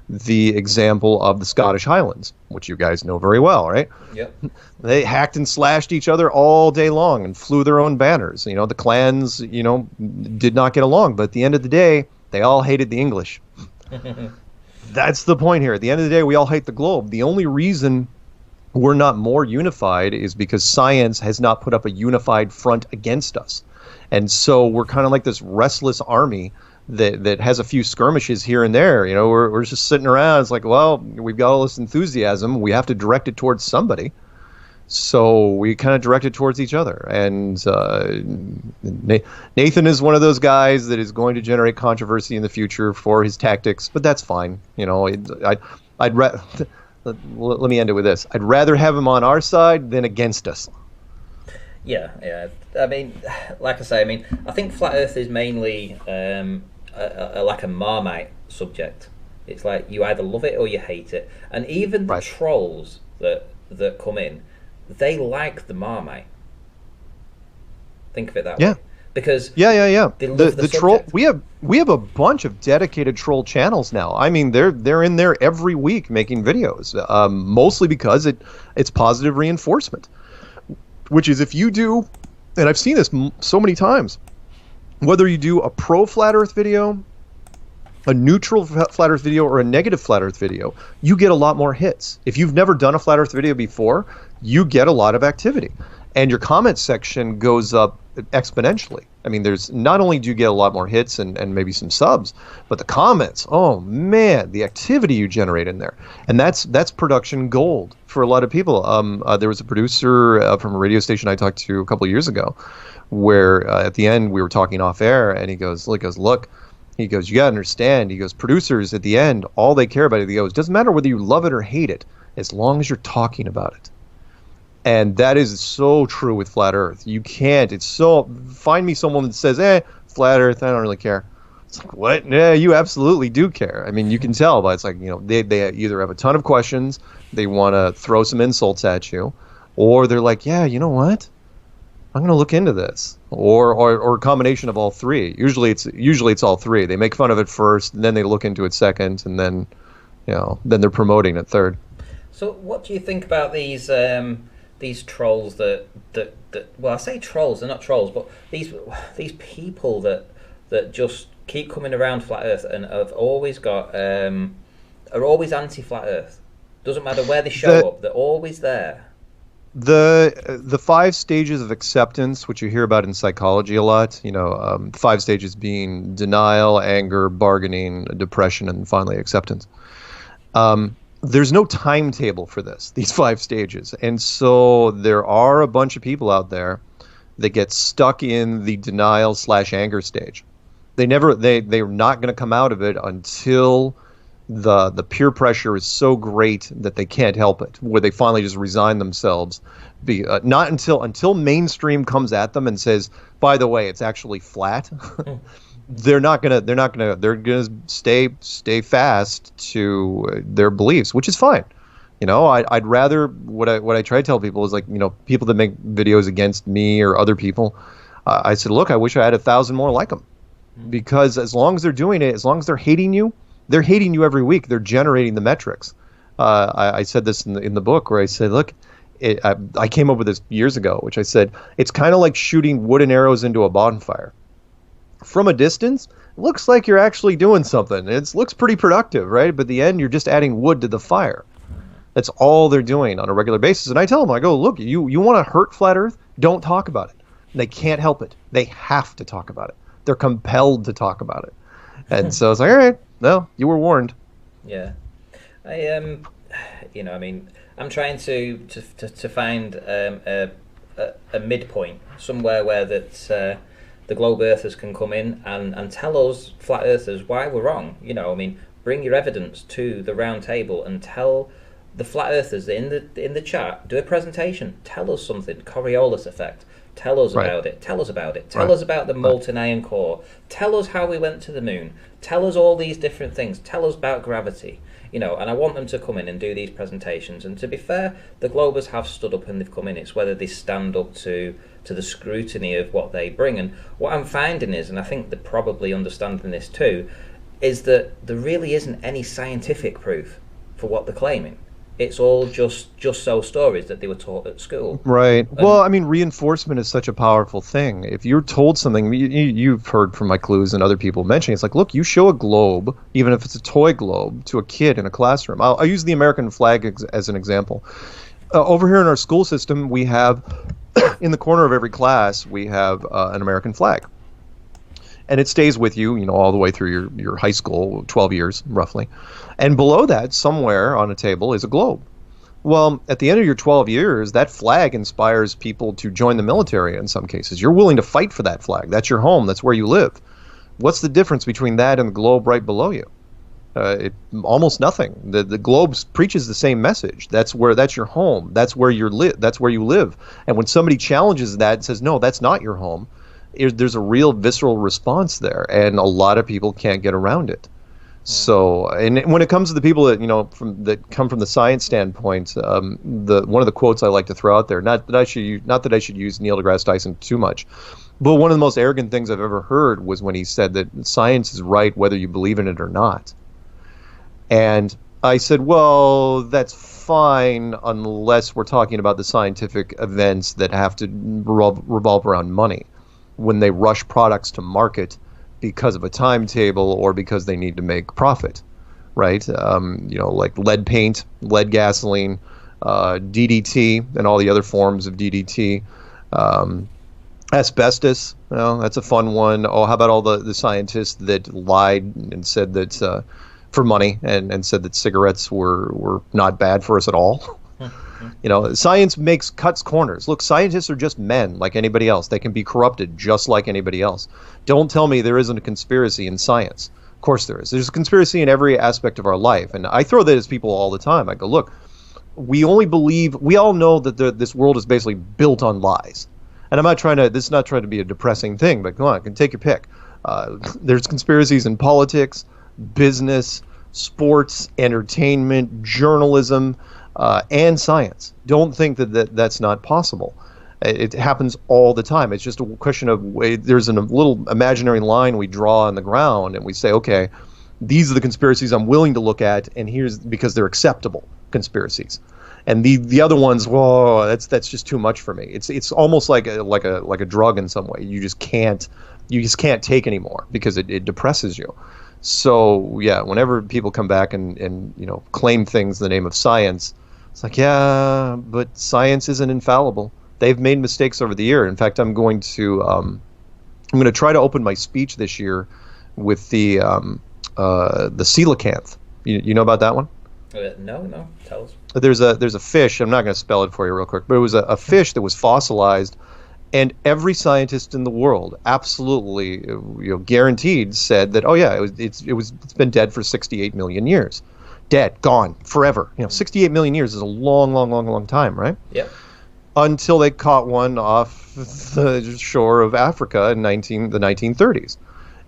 the example of the Scottish Highlands, which you guys know very well, right? Yep. They hacked and slashed each other all day long and flew their own banners. The clans, did not get along. But at the end of the day, they all hated the English. That's the point here. At the end of the day, we all hate the globe. The only reason we're not more unified is because science has not put up a unified front against us. And so we're kind of like this restless army that has a few skirmishes here and there. We're just sitting around. It's like, well, we've got all this enthusiasm. We have to direct it towards somebody. So we kind of direct it towards each other. And Nathan is one of those guys that is going to generate controversy in the future for his tactics, but that's fine. Let me end it with this. I'd rather have him on our side than against us. Yeah. I mean, like I say, I think Flat Earth is mainly like a Marmite subject. It's like you either love it or you hate it. And even the trolls that come in, they like the Marmite. Think of it that way. because Yeah. they love The the troll. subject. We have a bunch of dedicated troll channels now. I mean, they're in there every week making videos, mostly because it's positive reinforcement, which is if you do, and I've seen this so many times, whether you do a pro flat Earth video, a neutral flat Earth video, or a negative flat Earth video, you get a lot more hits. If you've never done a flat Earth video before, you get a lot of activity, and your comment section goes up exponentially. I mean, there's not only do you get a lot more hits and maybe some subs, but the comments, oh man, the activity you generate in there. And that's production gold for a lot of people. There was a producer from a radio station I talked to a couple of years ago where at the end we were talking off air, and he goes, look, he goes, you got to understand, he goes, producers at the end, all they care about it, he goes, doesn't matter whether you love it or hate it, as long as you're talking about it. And that is so true with Flat Earth. You can't, find me someone that says, Flat Earth, I don't really care. It's like, what? Yeah, you absolutely do care. I mean, you can tell, but it's like, they either have a ton of questions, they want to throw some insults at you, or they're like, yeah, you know what? I'm going to look into this, or a combination of all three. Usually it's all three. They make fun of it first, and then they look into it second, and then, then they're promoting it third. So, what do you think about these trolls that well, I say trolls, they're not trolls, but these people that just keep coming around Flat Earth and have always got are always anti-Flat Earth. Doesn't matter where they show up, they're always there. The 5 stages of acceptance, which you hear about in psychology a lot, 5 stages being denial, anger, bargaining, depression, and finally acceptance. There's no timetable for these 5 stages. And so there are a bunch of people out there that get stuck in the denial/anger stage. They're not going to come out of it until the peer pressure is so great that they can't help it, where they finally just resign themselves. Not until mainstream comes at them and says, by the way, it's actually flat. They're gonna stay fast to their beliefs, which is fine. I'd rather, what I try to tell people is, like, people that make videos against me or other people, I said, look, I wish I had 1,000 more like them, because as long as they're doing it, as long as they're hating you every week. They're generating the metrics. I said this in the book, where I said, look, I came up with this years ago, which I said, it's kind of like shooting wooden arrows into a bonfire. From a distance, it looks like you're actually doing something. It looks pretty productive, right? But at the end, you're just adding wood to the fire. That's all they're doing on a regular basis. And I tell them, I go, look, you want to hurt Flat Earth? Don't talk about it. They can't help it. They have to talk about it. They're compelled to talk about it. And so it's like, all right, no, you were warned. Yeah. I'm trying to find a midpoint, somewhere where the globe earthers can come in and tell us flat earthers why we're wrong. Bring your evidence to the round table and tell the flat earthers in the chat, do a presentation, tell us something. Coriolis effect, tell us about it. Tell us about it. Tell us about the molten iron core. Tell us how we went to the moon. Tell us all these different things. Tell us about gravity. And I want them to come in and do these presentations. And to be fair, the Globers have stood up and they've come in. It's whether they stand up to the scrutiny of what they bring. And what I'm finding is, and I think they're probably understanding this too, is that there really isn't any scientific proof for what they're claiming. It's all just so stories that they were taught at school. Right. Well, I mean, reinforcement is such a powerful thing. If you're told something, you've heard from my clues and other people mentioning, it's like, look, you show a globe, even if it's a toy globe, to a kid in a classroom. I'll use the American flag as an example. Over here in our school system, we have, in the corner of every class, we have an American flag. And it stays with you, all the way through your high school, 12 years, roughly. And below that, somewhere on a table, is a globe. Well, at the end of your 12 years, that flag inspires people to join the military in some cases. You're willing to fight for that flag. That's your home. That's where you live. What's the difference between that and the globe right below you? Almost nothing. The globe preaches the same message. That's your home. That's where you live. And when somebody challenges that and says, no, that's not your home, there's a real visceral response there, and a lot of people can't get around it. So, and when it comes to the people that that come from the science standpoint, one of the quotes I like to throw out there, not that I should use Neil deGrasse Tyson too much, But one of the most arrogant things I've ever heard was when he said that science is right whether you believe in it or not. And I said, well, that's fine unless we're talking about the scientific events that have to revolve around money. When they rush products to market because of a timetable or because they need to make profit, right? Like lead paint, lead gasoline, DDT, and all the other forms of DDT. Asbestos, that's a fun one. Oh, how about all the scientists that lied and said that for money and said that cigarettes were not bad for us at all? Science cuts corners. Look, scientists are just men like anybody else. They can be corrupted just like anybody else. Don't tell me there isn't a conspiracy in science. Of course there is. There's a conspiracy in every aspect of our life. And I throw that at people all the time. I go, look, we all know that this world is basically built on lies. And this is not trying to be a depressing thing, but come on, can take your pick. There's conspiracies in politics, business, sports, entertainment, journalism, and science. Don't think that that's not possible. It happens all the time. It's just a question of there's a little imaginary line we draw on the ground, and we say, okay, these are the conspiracies I'm willing to look at, and here's because they're acceptable conspiracies. And the other ones, whoa, that's just too much for me. It's almost like a drug in some way. You just can't take anymore because it depresses you. So yeah, whenever people come back and claim things in the name of science, it's like, yeah, but science isn't infallible. They've made mistakes over the year. In fact, I'm going to try to open my speech this year with the coelacanth. You know about that one? No, tell us. There's a fish. I'm not going to spell it for you real quick, but it was a fish that was fossilized, and every scientist in the world, absolutely, guaranteed, said that, oh yeah, it's been dead for 68 million years, dead, gone, forever. 68 million years is a long time, right? Yeah. Until they caught one off the shore of Africa in the 1930s.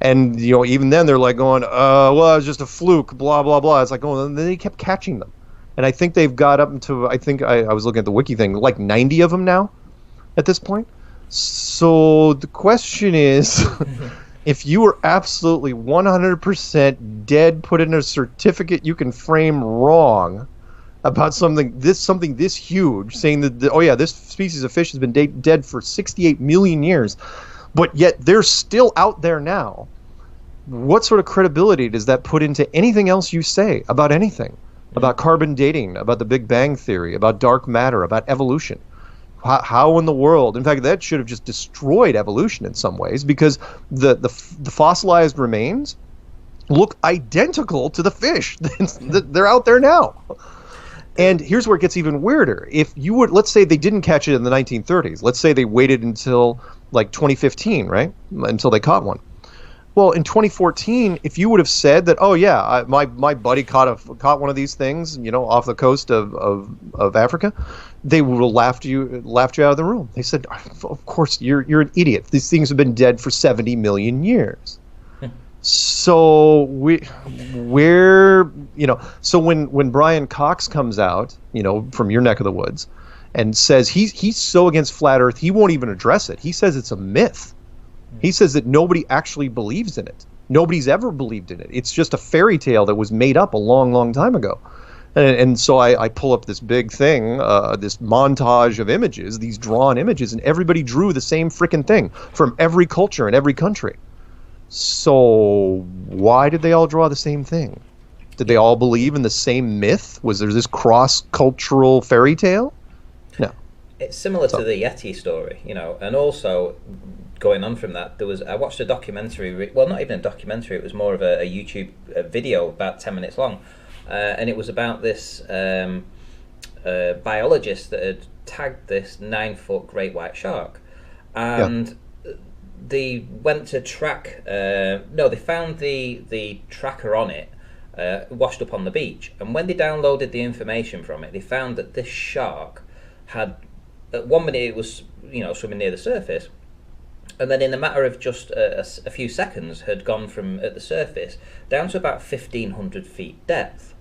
And even then they're like going, well, it was just a fluke, blah blah blah. It's like, oh, and then they kept catching them, and I think they've got up to, I think I was looking at the wiki thing, like 90 of them now, at this point. So the question is, if you were absolutely 100% dead, put in a certificate you can frame wrong about something this huge, saying that oh yeah, this species of fish has been dead for 68 million years. But yet they're still out there now. What sort of credibility does that put into anything else you say about anything? About carbon dating, about the Big Bang Theory, about dark matter, about evolution? How in the world? In fact, that should have just destroyed evolution in some ways, because the fossilized remains look identical to the fish. They're out there now. And here's where it gets even weirder. If you would, let's say they didn't catch it in the 1930s. Let's say they waited until like 2015, right? Until they caught one. Well, in 2014, if you would have said that, oh yeah, my buddy caught one of these things, off the coast of Africa, they would have laughed you out of the room. They said, of course, you're an idiot. These things have been dead for 70 million years. So so when Brian Cox comes out, from your neck of the woods, and says he's so against flat Earth, he won't even address it. He says it's a myth. He says that nobody actually believes in it. Nobody's ever believed in it. It's just a fairy tale that was made up a long time ago. And so I pull up this big thing, this montage of images, these drawn images, and everybody drew the same freaking thing from every culture and every country. So why did they all draw the same thing? Did they all believe in the same myth? Was there this cross-cultural fairy tale? No. It's similar to the Yeti story, and also going on from that, I watched a documentary, well, not even a documentary, it was more of a YouTube video about 10 minutes long, and it was about this biologist that had tagged this 9-foot great white shark, and they went to track, they found the tracker on it, washed up on the beach, and when they downloaded the information from it, they found that this shark had, at 1 minute it was swimming near the surface, and then in a matter of just a few seconds had gone from at the surface down to about 1,500 feet depth.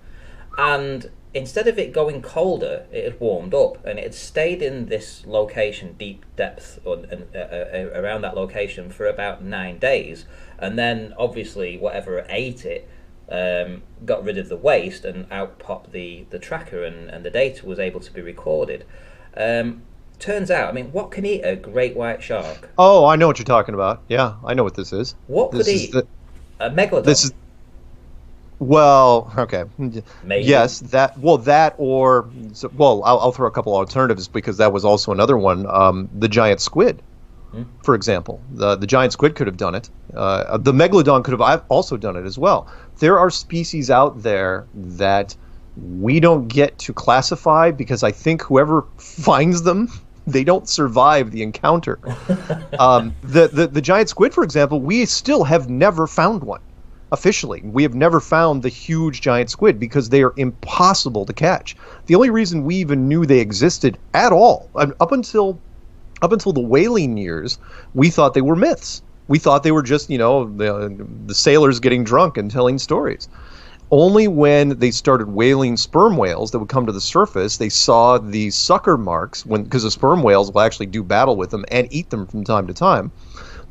And instead of it going colder, it had warmed up, and it had stayed in this location, deep depth, around that location for about 9 days. And then, obviously, whatever ate it got rid of the waste, and out popped the tracker, and the data was able to be recorded. Turns out, I mean, what can eat a great white shark? Oh, I know what you're talking about. Yeah, I know what this is. What could eat a megalodon? This is... Well, okay. Maybe. Yes, I'll throw a couple alternatives because that was also another one. The giant squid, for example. The giant squid could have done it. The megalodon could have also done it as well. There are species out there that we don't get to classify because I think whoever finds them, they don't survive the encounter. The giant squid, for example, we still have never found one. Officially, we have never found the huge giant squid because they are impossible to catch. The only reason we even knew they existed at all, up until the whaling years, we thought they were myths. We thought they were just, the sailors getting drunk and telling stories. Only when they started whaling sperm whales that would come to the surface, they saw the sucker marks, because the sperm whales will actually do battle with them and eat them from time to time.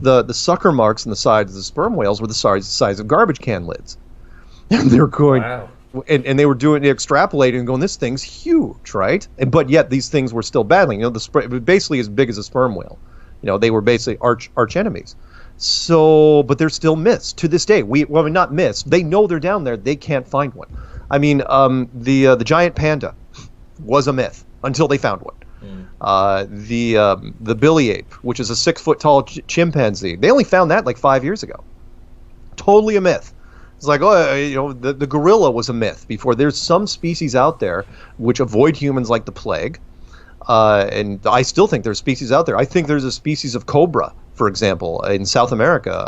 The sucker marks on the sides of the sperm whales were the size of garbage can lids. And they were going, wow. And they were extrapolating and going, this thing's huge, right? But yet these things were still battling. Basically as big as a sperm whale. They were basically arch enemies. So, but they're still myths to this day. Not myths. They know they're down there. They can't find one. I mean, the giant panda was a myth until they found one. The billy ape, which is a 6-foot tall chimpanzee, they only found that like 5 years ago. Totally a myth. It's like, the gorilla was a myth before. There's some species out there which avoid humans like the plague, and I still think there's species out there. I think there's a species of cobra, for example, in South America.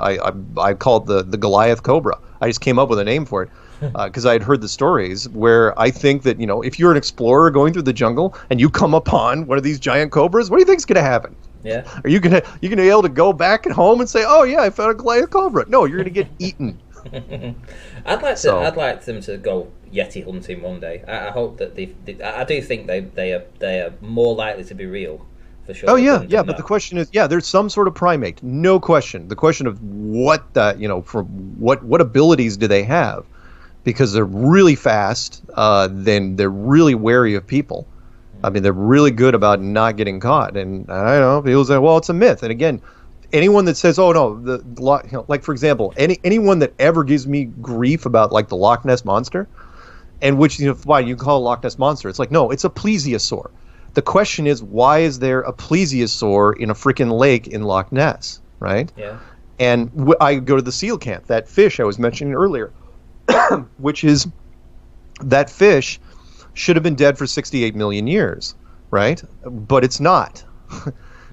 I call it the Goliath cobra. I just came up with a name for it. Because I had heard the stories where I think that, if you're an explorer going through the jungle and you come upon one of these giant cobras, what do you think's going to happen? Yeah. Are you gonna be able to go back at home and say, oh yeah, I found a Goliath cobra? No, you're going to get eaten. I'd like them to go Yeti hunting one day. I hope that I do think they are more likely to be real. For sure. Oh yeah, but the question is, there's some sort of primate, no question. The question of what abilities do they have? Because they're really fast, then they're really wary of people. I mean, they're really good about not getting caught. And I don't know, people say, well, it's a myth. And again, anyone that says, oh no, like for example, anyone that ever gives me grief about like the Loch Ness Monster, and which why you call it Loch Ness Monster? It's like, no, it's a plesiosaur. The question is, why is there a plesiosaur in a freaking lake in Loch Ness, right? Yeah. And I go to the coelacanth, that fish I was mentioning earlier. Which is, that fish should have been dead for 68 million years, right? But it's not.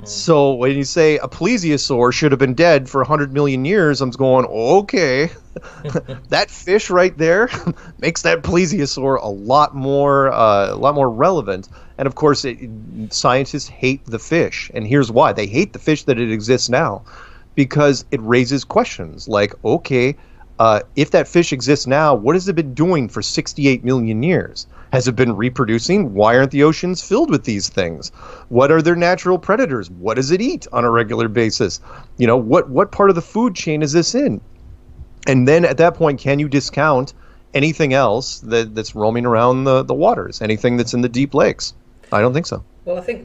So when you say a plesiosaur should have been dead for 100 million years, I'm going, okay. That fish right there makes that plesiosaur a lot more relevant. And of course, scientists hate the fish. And here's why. They hate the fish that it exists now. Because it raises questions like, okay, if that fish exists now, what has it been doing for 68 million years? Has it been reproducing? Why aren't the oceans filled with these things? What are their natural predators? What does it eat on a regular basis? What part of the food chain is this in? And then at that point, can you discount anything else that's roaming around the waters? Anything that's in the deep lakes? I don't think so. Well, I think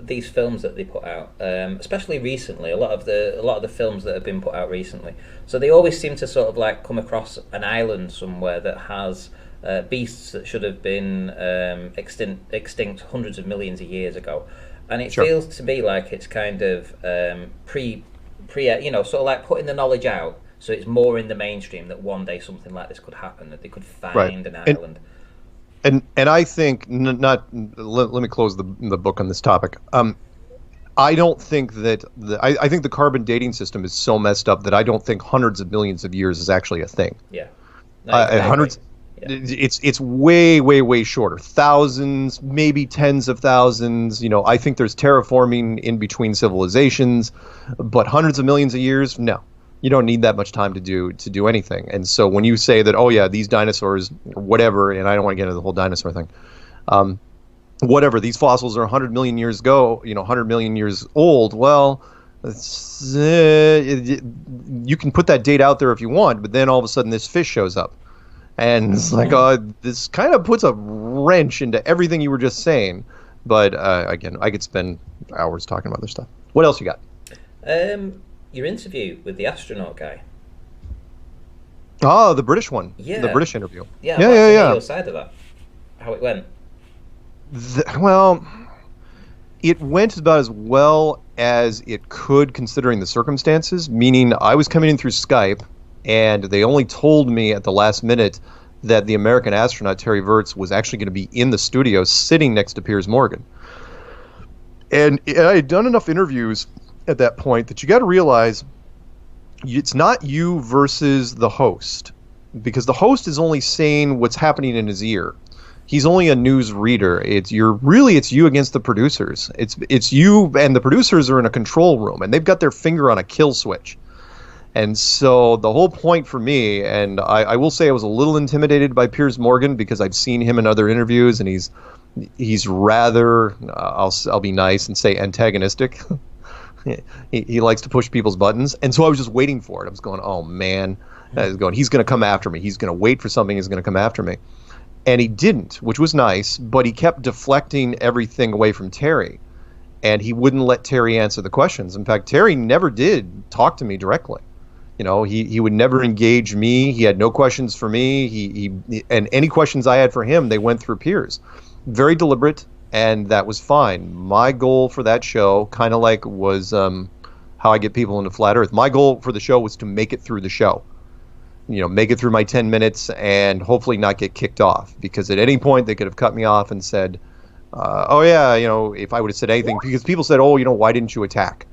these films that they put out, especially recently, a lot of the films that have been put out recently, so they always seem to sort of like come across an island somewhere that has beasts that should have been extinct hundreds of millions of years ago, and it feels to me like it's kind of sort of like putting the knowledge out, so it's more in the mainstream that one day something like this could happen, that they could find an island. And I think let me close the book on this topic. I don't think that I think the carbon dating system is so messed up that I don't think hundreds of millions of years is actually a thing. Yeah, hundreds. Yeah. It's way shorter. Thousands, maybe tens of thousands. I think there's terraforming in between civilizations, but hundreds of millions of years, no. You don't need that much time to do anything. And so when you say that, oh yeah, these dinosaurs, or whatever, and I don't want to get into the whole dinosaur thing, whatever, these fossils are 100 million years ago, 100 million years old. Well, you can put that date out there if you want, but then all of a sudden this fish shows up. And it's like, this kind of puts a wrench into everything you were just saying. But again, I could spend hours talking about this stuff. What else you got? Your interview with the astronaut guy. Oh, the British one. Yeah. The British interview. Yeah. Yeah. Your side of that. How it went. Well, it went about as well as it could considering the circumstances, meaning I was coming in through Skype, and they only told me at the last minute that the American astronaut, Terry Virts, was actually going to be in the studio sitting next to Piers Morgan. And I had done enough interviews at that point that you got to realize it's not you versus the host, because the host is only saying what's happening in his ear. He's only a news reader. It's you against the producers. It's you, and the producers are in a control room, and they've got their finger on a kill switch. And so the whole point for me, and I will say I was a little intimidated by Piers Morgan because I've seen him in other interviews, and he's rather, I'll be nice and say antagonistic. He likes to push people's buttons, and so I was just waiting for it. I was going, oh man, he's going to come after me. He's going to wait for something. He's going to come after me. And he didn't, which was nice, but he kept deflecting everything away from Terry, and he wouldn't let Terry answer the questions. In fact, Terry never did talk to me directly. He would never engage me. He had no questions for me. And any questions I had for him, they went through Piers. Very deliberate, and that was fine. My goal for that show, kind of like was how I get people into Flat Earth. My goal for the show was to make it through the show. Make it through my 10 minutes and hopefully not get kicked off, because at any point they could have cut me off and said, oh yeah, if I would have said anything, because people said, oh, why didn't you attack?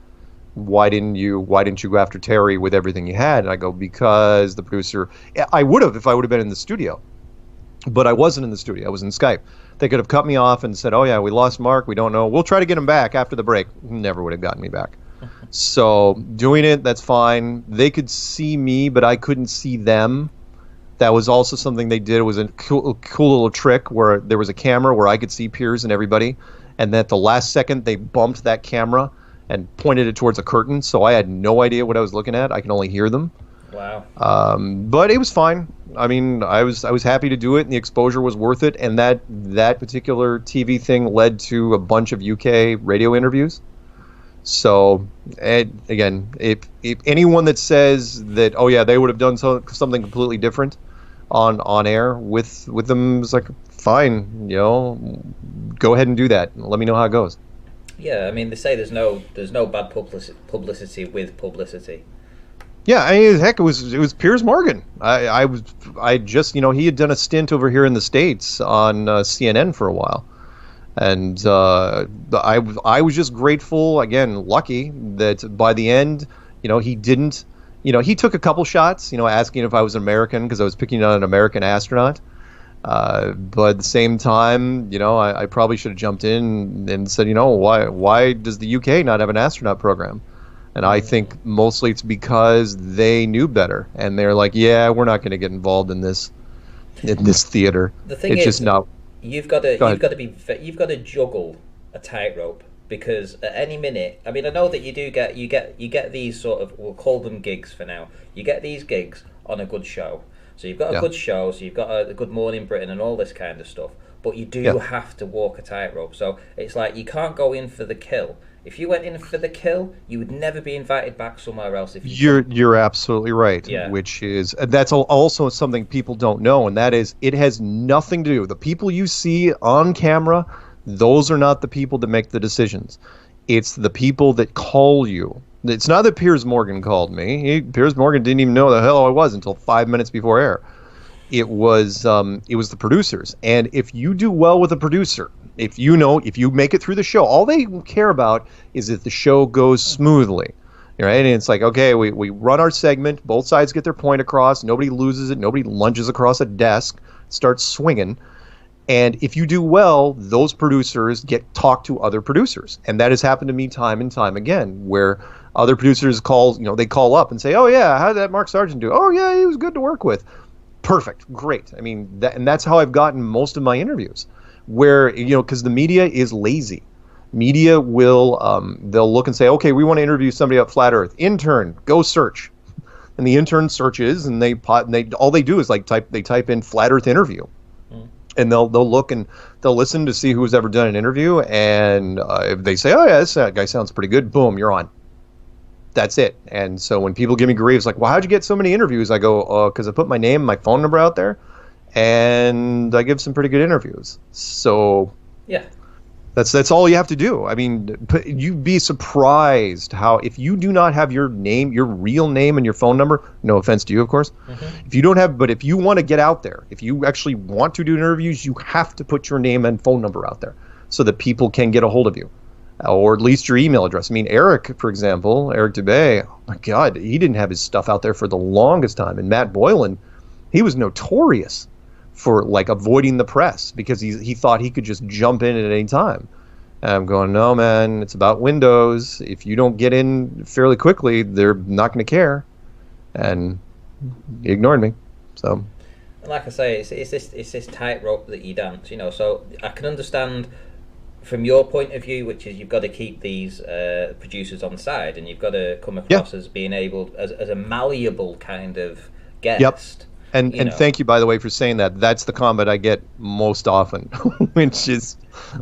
Why didn't you go after Terry with everything you had? And I go, because the producer, I would have if I would have been in the studio, but I wasn't in the studio. I was in Skype. They could have cut me off and said, oh yeah, we lost Mark. We don't know. We'll try to get him back after the break. Never would have gotten me back. So doing it, that's fine. They could see me, but I couldn't see them. That was also something they did. It was a cool little trick where there was a camera where I could see Piers and everybody, and then at the last second they bumped that camera and pointed it towards a curtain, so I had no idea what I was looking at. I can only hear them. Wow. But it was fine. I mean, I was happy to do it, and the exposure was worth it. And that particular TV thing led to a bunch of UK radio interviews. So, again, if anyone that says that, oh yeah, they would have done something completely different on air with them, is like, fine, go ahead and do that. Let me know how it goes. Yeah, I mean, they say there's no bad publicity with publicity. Yeah, I mean, heck, it was Piers Morgan. I just he had done a stint over here in the States on CNN for a while. And I was just grateful, again, lucky that by the end, he didn't, he took a couple shots, asking if I was American because I was picking on an American astronaut. But at the same time, I probably should have jumped in and said, why does the UK not have an astronaut program? And I think mostly it's because they knew better, and they're like, yeah, we're not going to get involved in this theater. The thing it's is, just not. You've got to juggle a tightrope, because at any minute, I mean, I know that you get these sort of, we'll call them gigs for now. You get these gigs on a good show. So you've got a good show, so you've got a Good Morning Britain and all this kind of stuff. But you do have to walk a tightrope. So it's like you can't go in for the kill. If you went in for the kill, you would never be invited back somewhere else. You're absolutely right. Yeah. Which is, that's also something people don't know, and that is, it has nothing to do. The people you see on camera, those are not the people that make the decisions. It's the people that call you. It's not that Piers Morgan called me. Piers Morgan didn't even know the hell I was until 5 minutes before air. It was the producers. And if you do well with a producer, if you make it through the show, all they care about is that the show goes smoothly. Right? And it's like, okay, we run our segment, both sides get their point across, nobody loses it, nobody lunges across a desk, starts swinging. And if you do well, those producers get talked to other producers. And that has happened to me time and time again, where Other producers they call up and say, "Oh yeah, how did that Mark Sargent do? Oh yeah, he was good to work with." Perfect, great. I mean, and that's how I've gotten most of my interviews, where because the media is lazy. Media will they'll look and say, "Okay, we want to interview somebody at Flat Earth. Intern, go search." And the intern searches, and they all they do is type in Flat Earth interview, and they'll look and they'll listen to see who's ever done an interview, and if they say, "Oh yeah, this guy sounds pretty good," boom, you're on. That's it. And so when people give me grief, it's like, "Well, how'd you get so many interviews?" I go, "Because I put my name and my phone number out there, and I give some pretty good interviews." So yeah, that's all you have to do. I mean, you'd be surprised how, if you do not have your name, your real name and your phone number, no offense to you, of course, if you don't have, but if you want to get out there, if you actually want to do interviews, you have to put your name and phone number out there so that people can get a hold of you, or at least your email address. I mean, Eric, for example, Eric Dubay, oh my God, he didn't have his stuff out there for the longest time. And Matt Boylan, he was notorious for like avoiding the press because he thought he could just jump in at any time. And I'm going, no, man, it's about Windows. If you don't get in fairly quickly, they're not going to care. And he ignored me. So, like I say, it's this tightrope that you dance. So I can understand from your point of view, which is you've got to keep these producers on side, and you've got to come across as being able as a malleable kind of guest. Yep. And thank you, by the way, for saying that. That's the comment I get most often, which is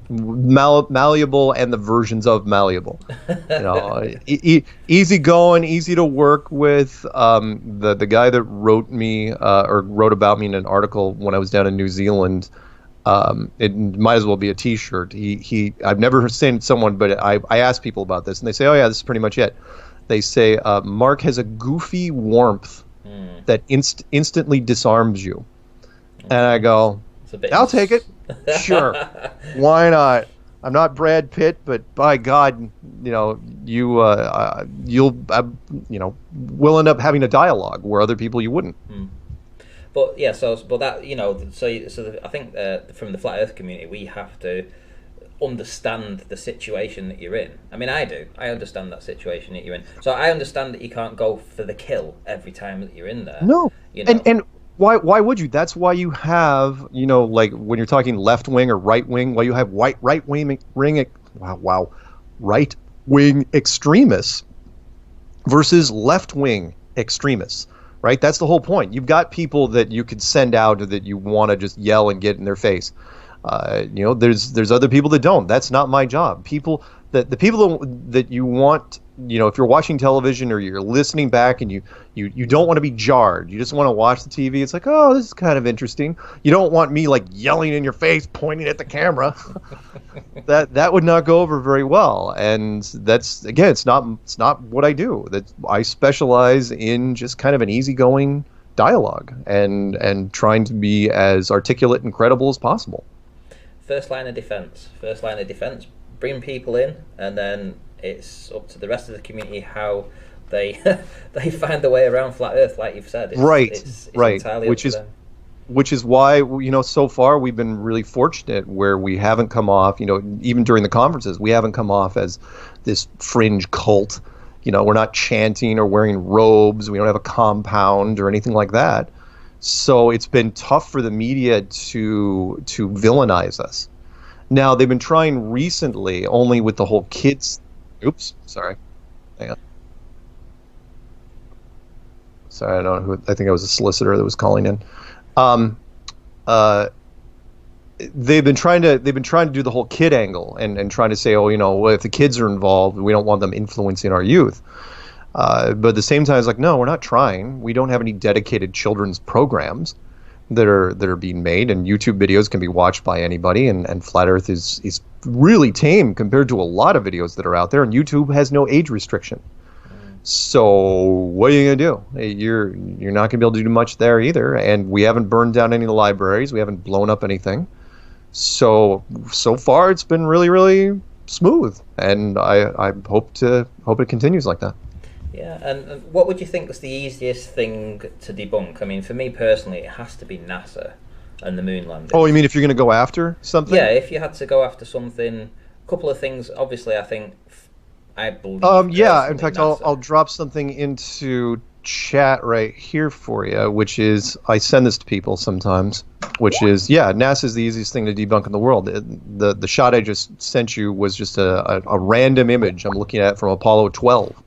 malleable and the versions of malleable. Easy going, easy to work with. The guy that wrote me or wrote about me in an article when I was down in New Zealand, it might as well be a T-shirt. I've never seen someone, but I ask people about this, and they say, "Oh yeah, this is pretty much it." They say Mark has a goofy warmth that instantly disarms you. And I go, "I'll take it. Sure. Why not? I'm not Brad Pitt, but by God, you'll we'll end up having a dialogue where other people you wouldn't." But yeah, so I think from the Flat Earth community, we have to understand the situation that you're in. I mean, I do. I understand that situation that you're in. So I understand that you can't go for the kill every time that you're in there. No. And why would you? That's why you have, like when you're talking left wing or right wing, why you have right wing extremists versus left wing extremists. Right? That's the whole point. You've got people that you could send out that you want to just yell and get in their face. There's other people that don't. That's not my job. The people that you want, if you're watching television or you're listening back and you don't want to be jarred, you just want to watch the TV. It's like, oh, this is kind of interesting. You don't want me like yelling in your face, pointing at the camera. that would not go over very well. And that's, again, it's not what I do. That I specialize in just kind of an easygoing dialogue and trying to be as articulate and credible as possible. First line of defense. Bring people in, and then it's up to the rest of the community how they find their way around Flat Earth, like you've said. It's entirely which is why, so far we've been really fortunate where we haven't come off, even during the conferences, we haven't come off as this fringe cult. We're not chanting or wearing robes. We don't have a compound or anything like that. So it's been tough for the media to villainize us. Now, they've been trying recently only with the whole kids. Oops, sorry. Hang on. Sorry, I don't know who. I think it was a solicitor that was calling in. They've been trying to do the whole kid angle and trying to say, well, if the kids are involved, we don't want them influencing our youth. But at the same time, it's like, no, we're not trying. We don't have any dedicated children's programs that are being made, and YouTube videos can be watched by anybody, and Flat Earth is really tame compared to a lot of videos that are out there, and YouTube has no age restriction. So what are you gonna do? You're not gonna be able to do much there either, and we haven't burned down any libraries. We haven't blown up anything. So far it's been really, really smooth, and I hope it continues like that. Yeah, and what would you think is the easiest thing to debunk? I mean, for me personally, it has to be NASA and the moon landing. Oh, you mean if you're going to go after something? Yeah, if you had to go after something, a couple of things. Obviously, I think I believe Yeah. In personally fact, NASA. I'll drop something into chat right here for you, which is I send this to people sometimes. Which is NASA is the easiest thing to debunk in the world. The shot I just sent you was just a random image I'm looking at from Apollo 12,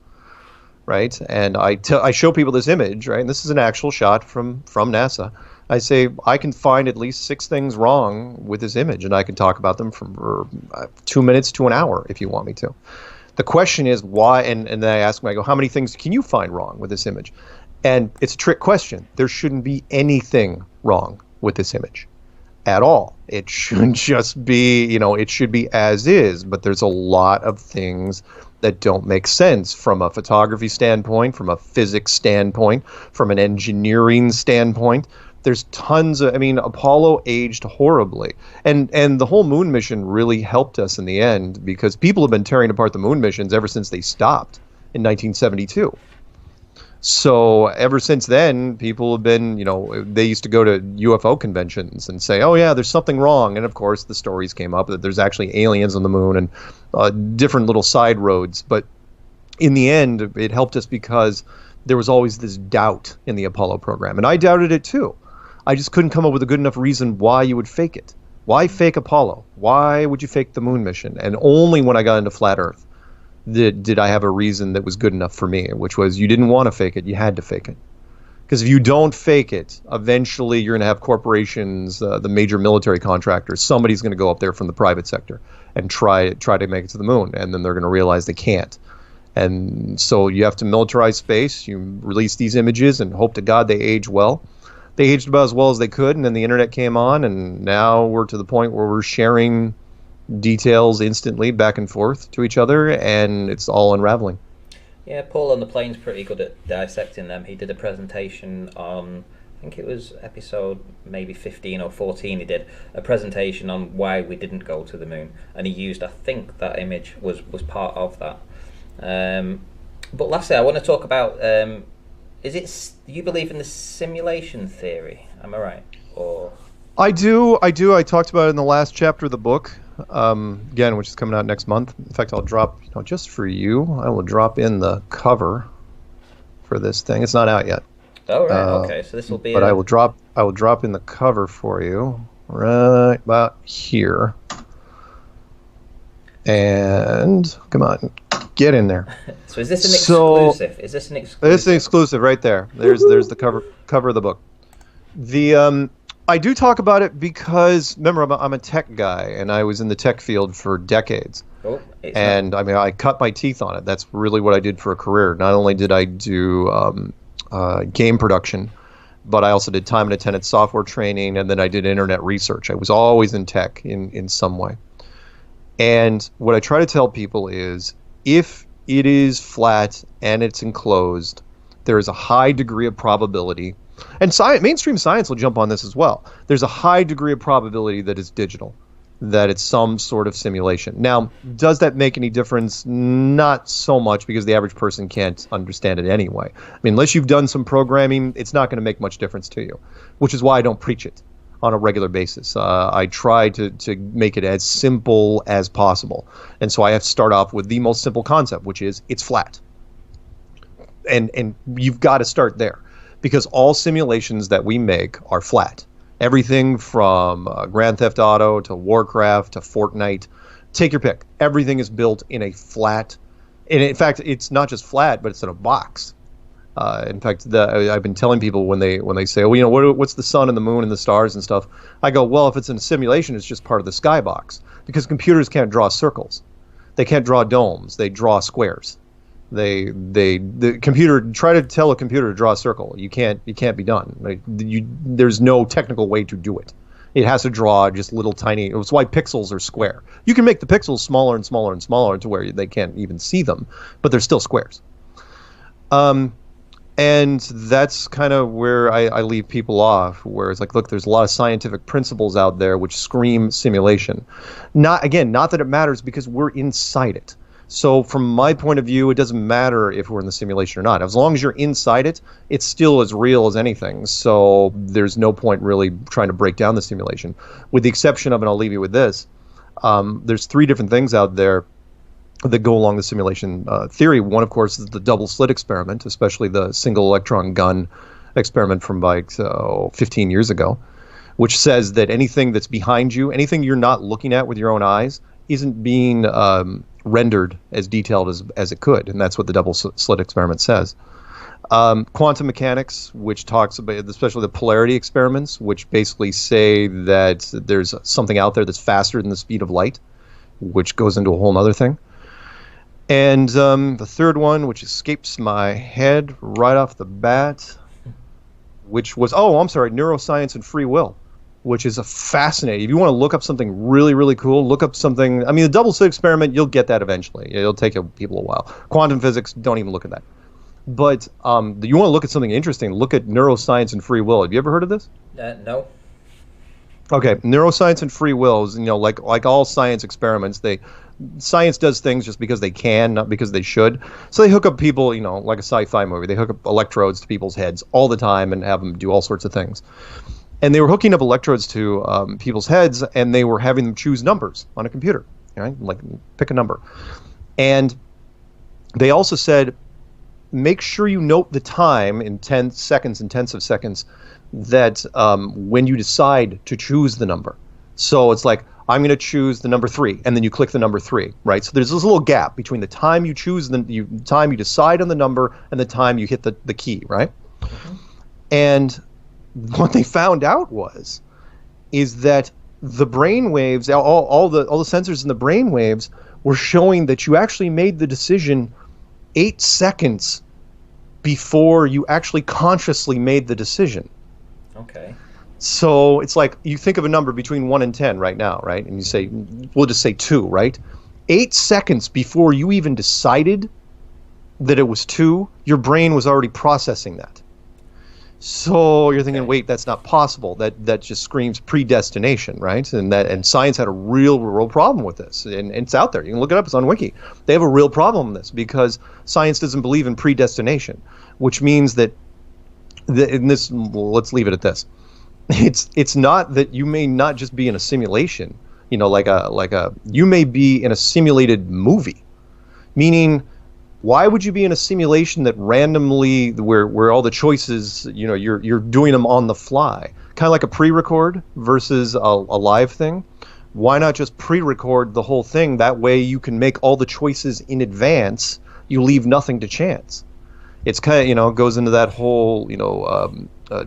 right? And I show people this image, right? And this is an actual shot from NASA. I say I can find at least 6 things wrong with this image, and I can talk about them for 2 minutes to an hour if you want me to. The question is why, and then I ask them, I go, how many things can you find wrong with this image? And it's a trick question. There shouldn't be anything wrong with this image at all. It should just be, it should be as is, but there's a lot of things that don't make sense from a photography standpoint, from a physics standpoint, from an engineering standpoint. There's tons of, Apollo aged horribly. And the whole moon mission really helped us in the end because people have been tearing apart the moon missions ever since they stopped in 1972. So ever since then, people have been, they used to go to UFO conventions and say, oh, yeah, there's something wrong. And of course, the stories came up that there's actually aliens on the moon and different little side roads. But in the end, it helped us because there was always this doubt in the Apollo program. And I doubted it, too. I just couldn't come up with a good enough reason why you would fake it. Why fake Apollo? Why would you fake the moon mission? And only when I got into Flat Earth did I have a reason that was good enough for me, which was you didn't want to fake it, you had to fake it. Because if you don't fake it, eventually you're going to have corporations, the major military contractors, somebody's going to go up there from the private sector and try to make it to the moon, and then they're going to realize they can't. And so you have to militarize space, you release these images and hope to God they age well. They aged about as well as they could, and then the internet came on, and now we're to the point where we're sharing details instantly back and forth to each other, and it's all unraveling. Yeah, Paul on the plane's pretty good at dissecting them. He did a presentation on, I think it was episode maybe 15 or 14, he did a presentation on why we didn't go to the moon, and he used, I think that image was part of that. But lastly, I want to talk about, do you believe in the simulation theory? Am I right? Or I do. I talked about it in the last chapter of the book, again, which is coming out next month. In fact, I'll drop, just for you, I will drop in the cover for this thing. It's not out yet. Oh, right. Okay. So this will be. But I will drop in the cover for you right about here. And come on, get in there. So is this an exclusive? Is this an exclusive? This is an exclusive right there. There's the cover of the book. I do talk about it because remember I'm a tech guy and I was in the tech field for decades. Oh, I cut my teeth on it. That's really what I did for a career. Not only did I do game production, but I also did time and attendance software training, and then I did internet research. I was always in tech in some way. And what I try to tell people is if it is flat and it's enclosed, there is a high degree of probability, and mainstream science will jump on this as well. There's a high degree of probability that it's digital, that it's some sort of simulation. Now, does that make any difference? Not so much, because the average person can't understand it anyway. Unless you've done some programming, it's not going to make much difference to you, which is why I don't preach it on a regular basis. I try to make it as simple as possible. And so I have to start off with the most simple concept, which is it's flat. And you've got to start there, because all simulations that we make are flat. Everything from Grand Theft Auto to Warcraft to Fortnite, take your pick. Everything is built in a flat, and in fact, it's not just flat, but it's in a box. In fact, I've been telling people when they say, well, what's the sun and the moon and the stars and stuff? I go, well, if it's in a simulation, it's just part of the skybox, because computers can't draw circles, they can't draw domes, they draw squares. The computer, try to tell a computer to draw a circle. You can't be done. There's no technical way to do it. It has to draw just little tiny. That's why pixels are square. You can make the pixels smaller and smaller and smaller to where they can't even see them, but they're still squares. And that's kind of where I leave people off, where it's like, look, there's a lot of scientific principles out there which scream simulation. Not that it matters, because we're inside it. So from my point of view, it doesn't matter if we're in the simulation or not. As long as you're inside it, it's still as real as anything. So there's no point really trying to break down the simulation. With the exception of, and I'll leave you with this, there's 3 different things out there that go along the simulation theory. One, of course, is the double slit experiment, especially the single electron gun experiment from like 15 years ago, which says that anything that's behind you, anything you're not looking at with your own eyes, isn't being rendered as detailed as it could. And that's what the double slit experiment says. Quantum mechanics, which talks about especially the polarity experiments, which basically say that there's something out there that's faster than the speed of light, which goes into a whole other thing. And the third one, which escapes my head right off the bat, which was, neuroscience and free will, which is a fascinating. If you want to look up something really, really cool, look up something. I mean, the double slit experiment, you'll get that eventually. It'll take people a while. Quantum physics, don't even look at that. But you want to look at something interesting, look at neuroscience and free will. Have you ever heard of this? No. Okay, neuroscience and free will is, like all science experiments, science does things just because they can, not because they should. So they hook up people, like a sci-fi movie. They hook up electrodes to people's heads all the time and have them do all sorts of things. And they were hooking up electrodes to people's heads, and they were having them choose numbers on a computer, right? Like pick a number. And they also said, make sure you note the time in 10 seconds and tenths of seconds that when you decide to choose the number. So it's like, I'm going to choose the number 3, and then you click the number 3, right? So there's this little gap between the time you choose, the time you decide on the number, and the time you hit the key, right? Mm-hmm. And what they found out is that the brain waves, all the sensors in the brain waves were showing that you actually made the decision 8 seconds before you actually consciously made the decision. Okay. So it's like you think of a number between 1 and 10 right now, right? And you say, we'll just say 2, right? 8 seconds before you even decided that it was 2, your brain was already processing that. So you're thinking, wait, that's not possible. That just screams predestination, right? And science had a real problem with this. And it's out there. You can look it up. It's on Wiki. They have a real problem with this because science doesn't believe in predestination, which means that let's leave it at this. It's not that you may not just be in a simulation, you may be in a simulated movie, meaning why would you be in a simulation that randomly where all the choices, you're doing them on the fly, kind of like a pre-record versus a live thing? Why not just pre-record the whole thing? That way you can make all the choices in advance. You leave nothing to chance. It's kind of, goes into that whole,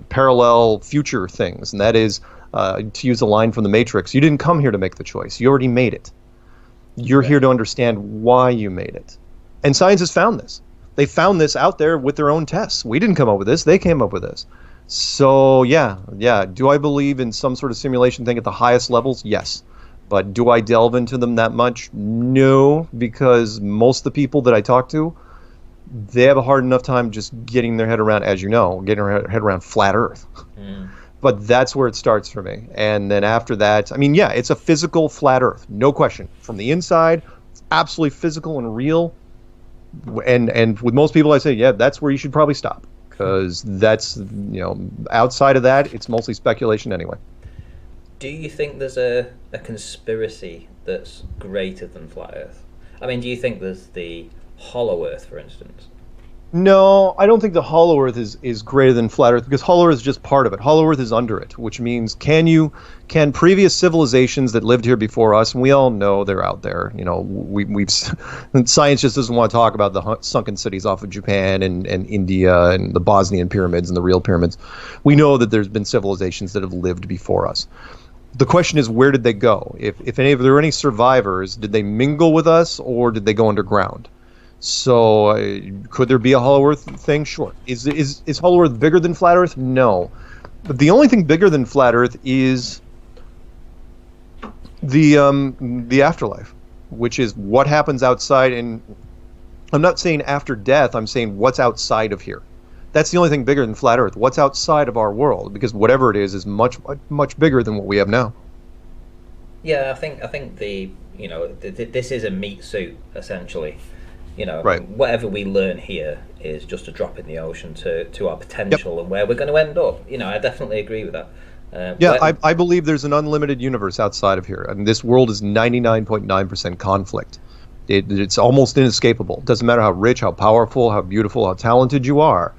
parallel future things. And that is, to use a line from The Matrix, you didn't come here to make the choice. You already made it. You're here to understand why you made it. And science has found this. They found this out there with their own tests. We didn't come up with this. They came up with this. So, yeah. Do I believe in some sort of simulation thing at the highest levels? Yes. But do I delve into them that much? No, because most of the people that I talk to, they have a hard enough time just getting their head around, getting their head around flat Earth. Mm. But that's where it starts for me. And then after that, it's a physical flat Earth, no question. From the inside, it's absolutely physical and real. And with most people, I say, that's where you should probably stop, because that's, outside of that, it's mostly speculation anyway. Do you think there's a conspiracy that's greater than flat Earth? Do you think there's the hollow Earth, for instance? No, I don't think the hollow Earth is greater than flat Earth, because hollow Earth is just part of it. Hollow Earth is under it, which means can previous civilizations that lived here before us, and we all know they're out there. We've science just doesn't want to talk about the sunken cities off of Japan and India and the Bosnian pyramids and the real pyramids. We know that there's been civilizations that have lived before us. The question is, where did they go? If there were any survivors, did they mingle with us or did they go underground? So could there be a hollow Earth thing? Sure. Is hollow Earth bigger than flat Earth? No. But the only thing bigger than flat Earth is the afterlife, which is what happens outside. And I'm not saying after death. I'm saying what's outside of here. That's the only thing bigger than flat Earth. What's outside of our world? Because whatever it is much, much bigger than what we have now. Yeah, I think this is a meat suit essentially. Right. Whatever we learn here is just a drop in the ocean to our potential and where we're going to end up. I definitely agree with that. I believe there's an unlimited universe outside of here. And this world is 99.9% conflict. It's almost inescapable. It doesn't matter how rich, how powerful, how beautiful, how talented you are.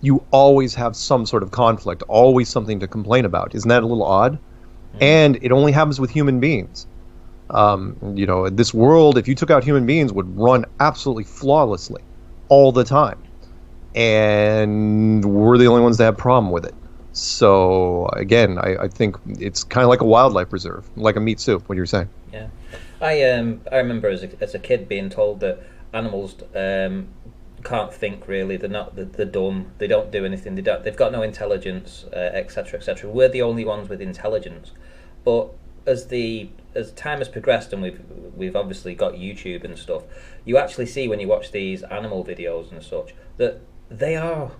You always have some sort of conflict, always something to complain about. Isn't that a little odd? And it only happens with human beings. This world, if you took out human beings, would run absolutely flawlessly all the time. And we're the only ones that have a problem with it. So, again, I think it's kind of like a wildlife preserve, like a meat soup, what you're saying. Yeah. I remember as a kid being told that animals can't think really. They're dumb. They don't do anything. They've got no intelligence, etc., etc. We're the only ones with intelligence. But as time has progressed, and we've obviously got YouTube and stuff, you actually see when you watch these animal videos and such that they are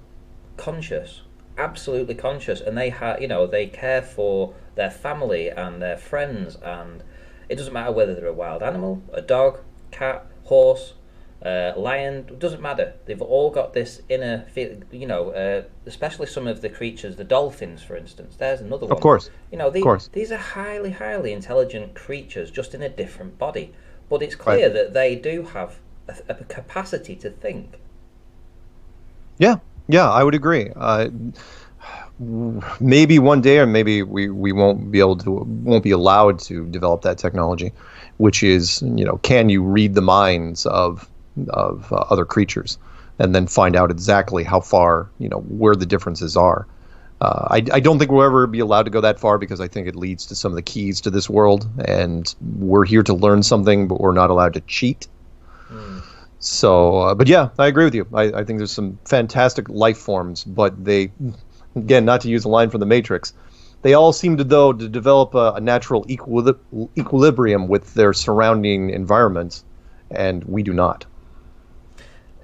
conscious, absolutely conscious, and they care for their family and their friends, and it doesn't matter whether they're a wild animal, a dog, cat, horse, lion. It doesn't matter. They've all got this inner feel. Especially some of the creatures, the dolphins, for instance. There's another one. Of course. These are highly, highly intelligent creatures, just in a different body. But it's clear that they do have a capacity to think. Yeah, I would agree. Maybe one day, or maybe we won't be allowed to develop that technology, which is, can you read the minds of other creatures, and then find out exactly how far, where the differences are. I don't think we'll ever be allowed to go that far, because I think it leads to some of the keys to this world, and we're here to learn something, but we're not allowed to cheat. So, but yeah, I agree with you. I think there's some fantastic life forms, but they, again, not to use a line from The Matrix, they all seem to develop a natural equilibrium with their surrounding environments, and we do not.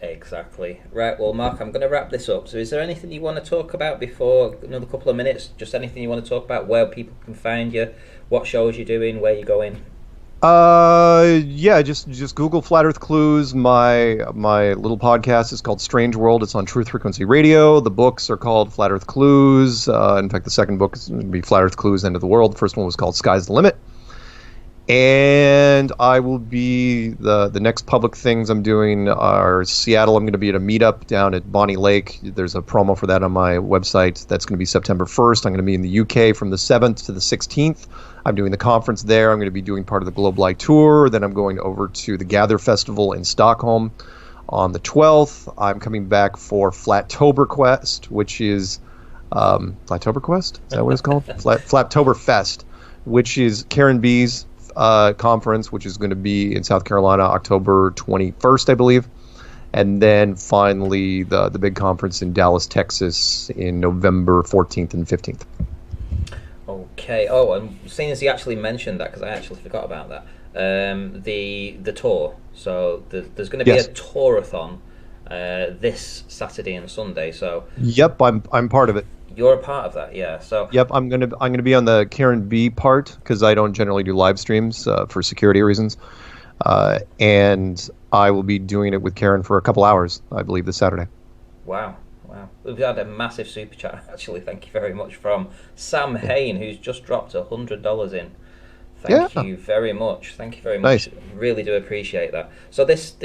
Exactly. Right, well, Mark, I'm going to wrap this up. So is there anything you want to talk about before another couple of minutes? Just anything you want to talk about, where people can find you, what shows you're doing, where you're going? Yeah, just Google Flat Earth Clues. My little podcast is called Strange World. It's on Truth Frequency Radio. The books are called Flat Earth Clues. In fact, the second book is going to be Flat Earth Clues, End of the World. The first one was called Sky's the Limit. And I will be, the next public things I'm doing are Seattle. I'm going to be at a meetup down at Bonnie Lake. There's a promo for that on my website. That's going to be September 1st. I'm going to be in the UK from the 7th to the 16th. I'm doing the conference there. I'm going to be doing part of the Globe Light Tour. Then I'm going over to the Gather Festival in Stockholm on the 12th. I'm coming back for Flattoberquest, which is Flattoberquest? Is that what it's called? Flattoberfest, which is Karen B's conference, which is going to be in South Carolina, October 21st, I believe. And then finally the big conference in Dallas, Texas in November 14th and 15th. Okay. Oh, and seeing as you actually mentioned that, because I actually forgot about that, the tour. So there's going to be a tour-a-thon this Saturday and Sunday. So yep, I'm part of it. You're a part of that, yeah. So yep, I'm gonna be on the Karen B part, because I don't generally do live streams for security reasons, and I will be doing it with Karen for a couple hours, I believe, this Saturday. Wow. We've had a massive super chat, actually. Thank you very much from Sam Hain, who's just dropped $100 in. Thank you very much. Thank you very much. Nice. Really do appreciate that. So this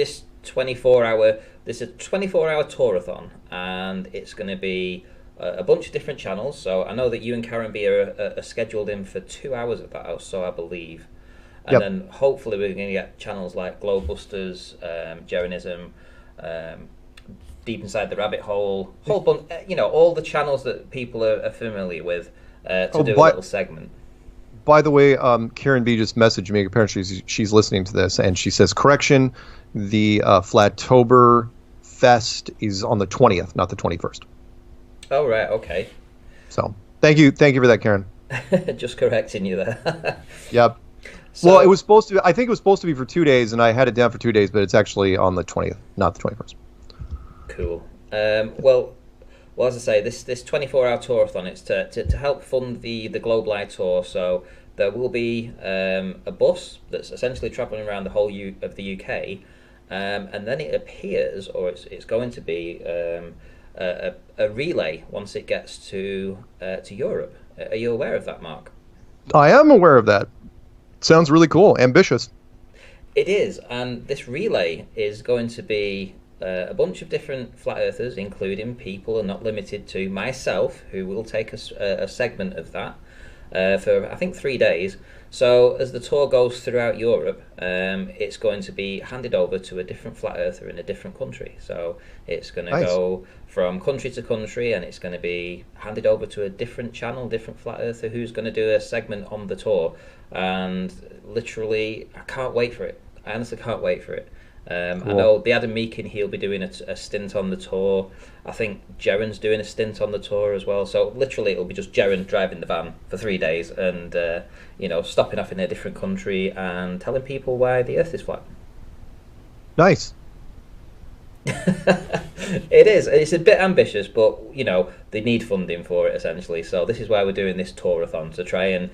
24-hour, this is a 24-hour tour-a-thon, and it's going to be a bunch of different channels. So I know that you and Karen B are scheduled in for 2 hours of that, or so I believe. And then hopefully we're going to get channels like Globebusters, Jeranism, Deep Inside the Rabbit Hole, whole bunch, all the channels that people are familiar with to do a little segment. By the way, Karen B just messaged me. Apparently she's listening to this, and she says, correction, the Flattober Fest is on the 20th, not the 21st. Oh, right, okay. So thank you for that, Karen. Just correcting you there. Yep. So, well, it was supposed to. I think it was supposed to be for 2 days, and I had it down for 2 days, but it's actually on the 20th, not the 21st. Cool. Well, as I say, this 24-hour tour-a-thon, it's to help fund the Globe Light Tour. So there will be a bus that's essentially travelling around the whole of the UK, and then it appears, or it's going to be a relay once it gets to Europe. Are you aware of that, Mark? I am aware of that. Sounds really cool. Ambitious. It is, and this relay is going to be a bunch of different flat earthers, including people, and not limited to myself, who will take a segment of that for I think 3 days. So as the tour goes throughout Europe, it's going to be handed over to a different flat earther in a different country. So it's going to Nice. go from country to country, and it's going to be handed over to a different channel, different flat earther who's going to do a segment on the tour. And literally, I can't wait for it. I honestly can't wait for it. I Cool. know the Adam Meakin, he'll be doing a stint on the tour. I think Jaren's doing a stint on the tour as well. So literally, it'll be just Jaren driving the van for 3 days and stopping off in a different country and telling people why the Earth is flat. Nice. It is. It's a bit ambitious, but they need funding for it essentially. So this is why we're doing this tour-a-thon, to try and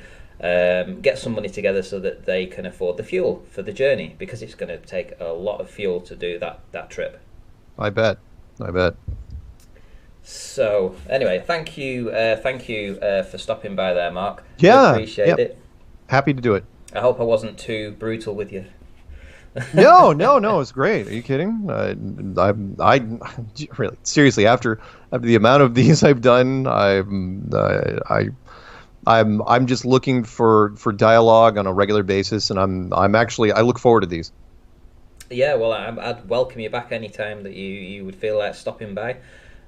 get some money together so that they can afford the fuel for the journey, because it's going to take a lot of fuel to do that trip. I bet. I bet. So anyway, thank you for stopping by there, Mark. Yeah. Appreciate it. Happy to do it. I hope I wasn't too brutal with you. No, it's great. Are you kidding? I really seriously after the amount of these I've done, I'm just looking for dialogue on a regular basis, and I'm actually I look forward to these. Yeah, well, I'd welcome you back anytime that you would feel like stopping by.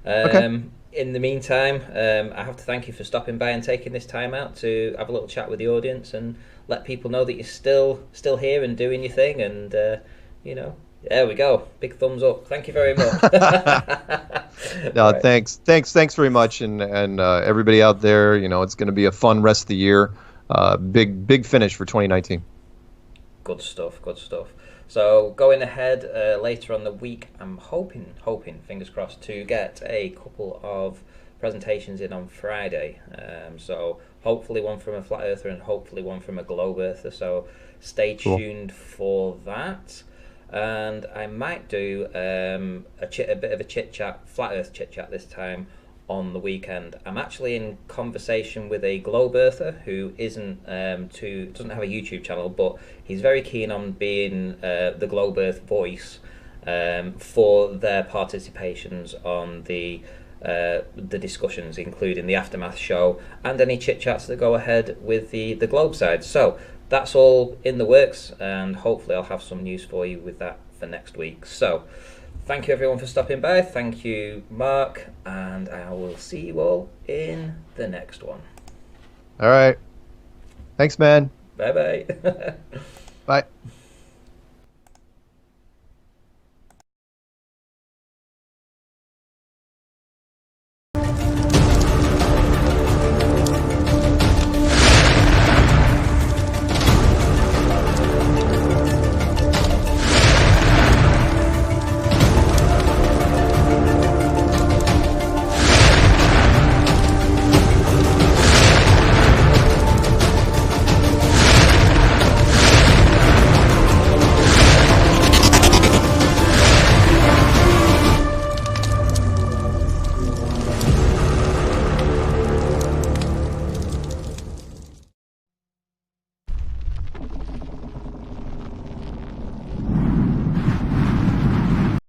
Okay. In the meantime, I have to thank you for stopping by and taking this time out to have a little chat with the audience and let people know that you're still here and doing your thing. And there we go, big thumbs up. Thank you very much. No, Right. thanks very much, and everybody out there. It's going to be a fun rest of the year. Big finish for 2019. Good stuff. So going ahead later on the week, I'm hoping, fingers crossed, to get a couple of presentations in on Friday. So hopefully one from a flat earther and hopefully one from a globe earther. So stay Cool. tuned for that. And I might do a bit of a chit chat, flat earth chit chat this time on the weekend. I'm actually in conversation with a globe earther who doesn't have a YouTube channel, but he's very keen on being the globe earth voice for their participations on the discussions, including the aftermath show and any chit chats that go ahead with the globe side. So that's all in the works, and hopefully I'll have some news for you with that for next week. So thank you everyone for stopping by. Thank you, Mark, and I will see you all in the next one. All right. Thanks, man. Bye bye. Bye.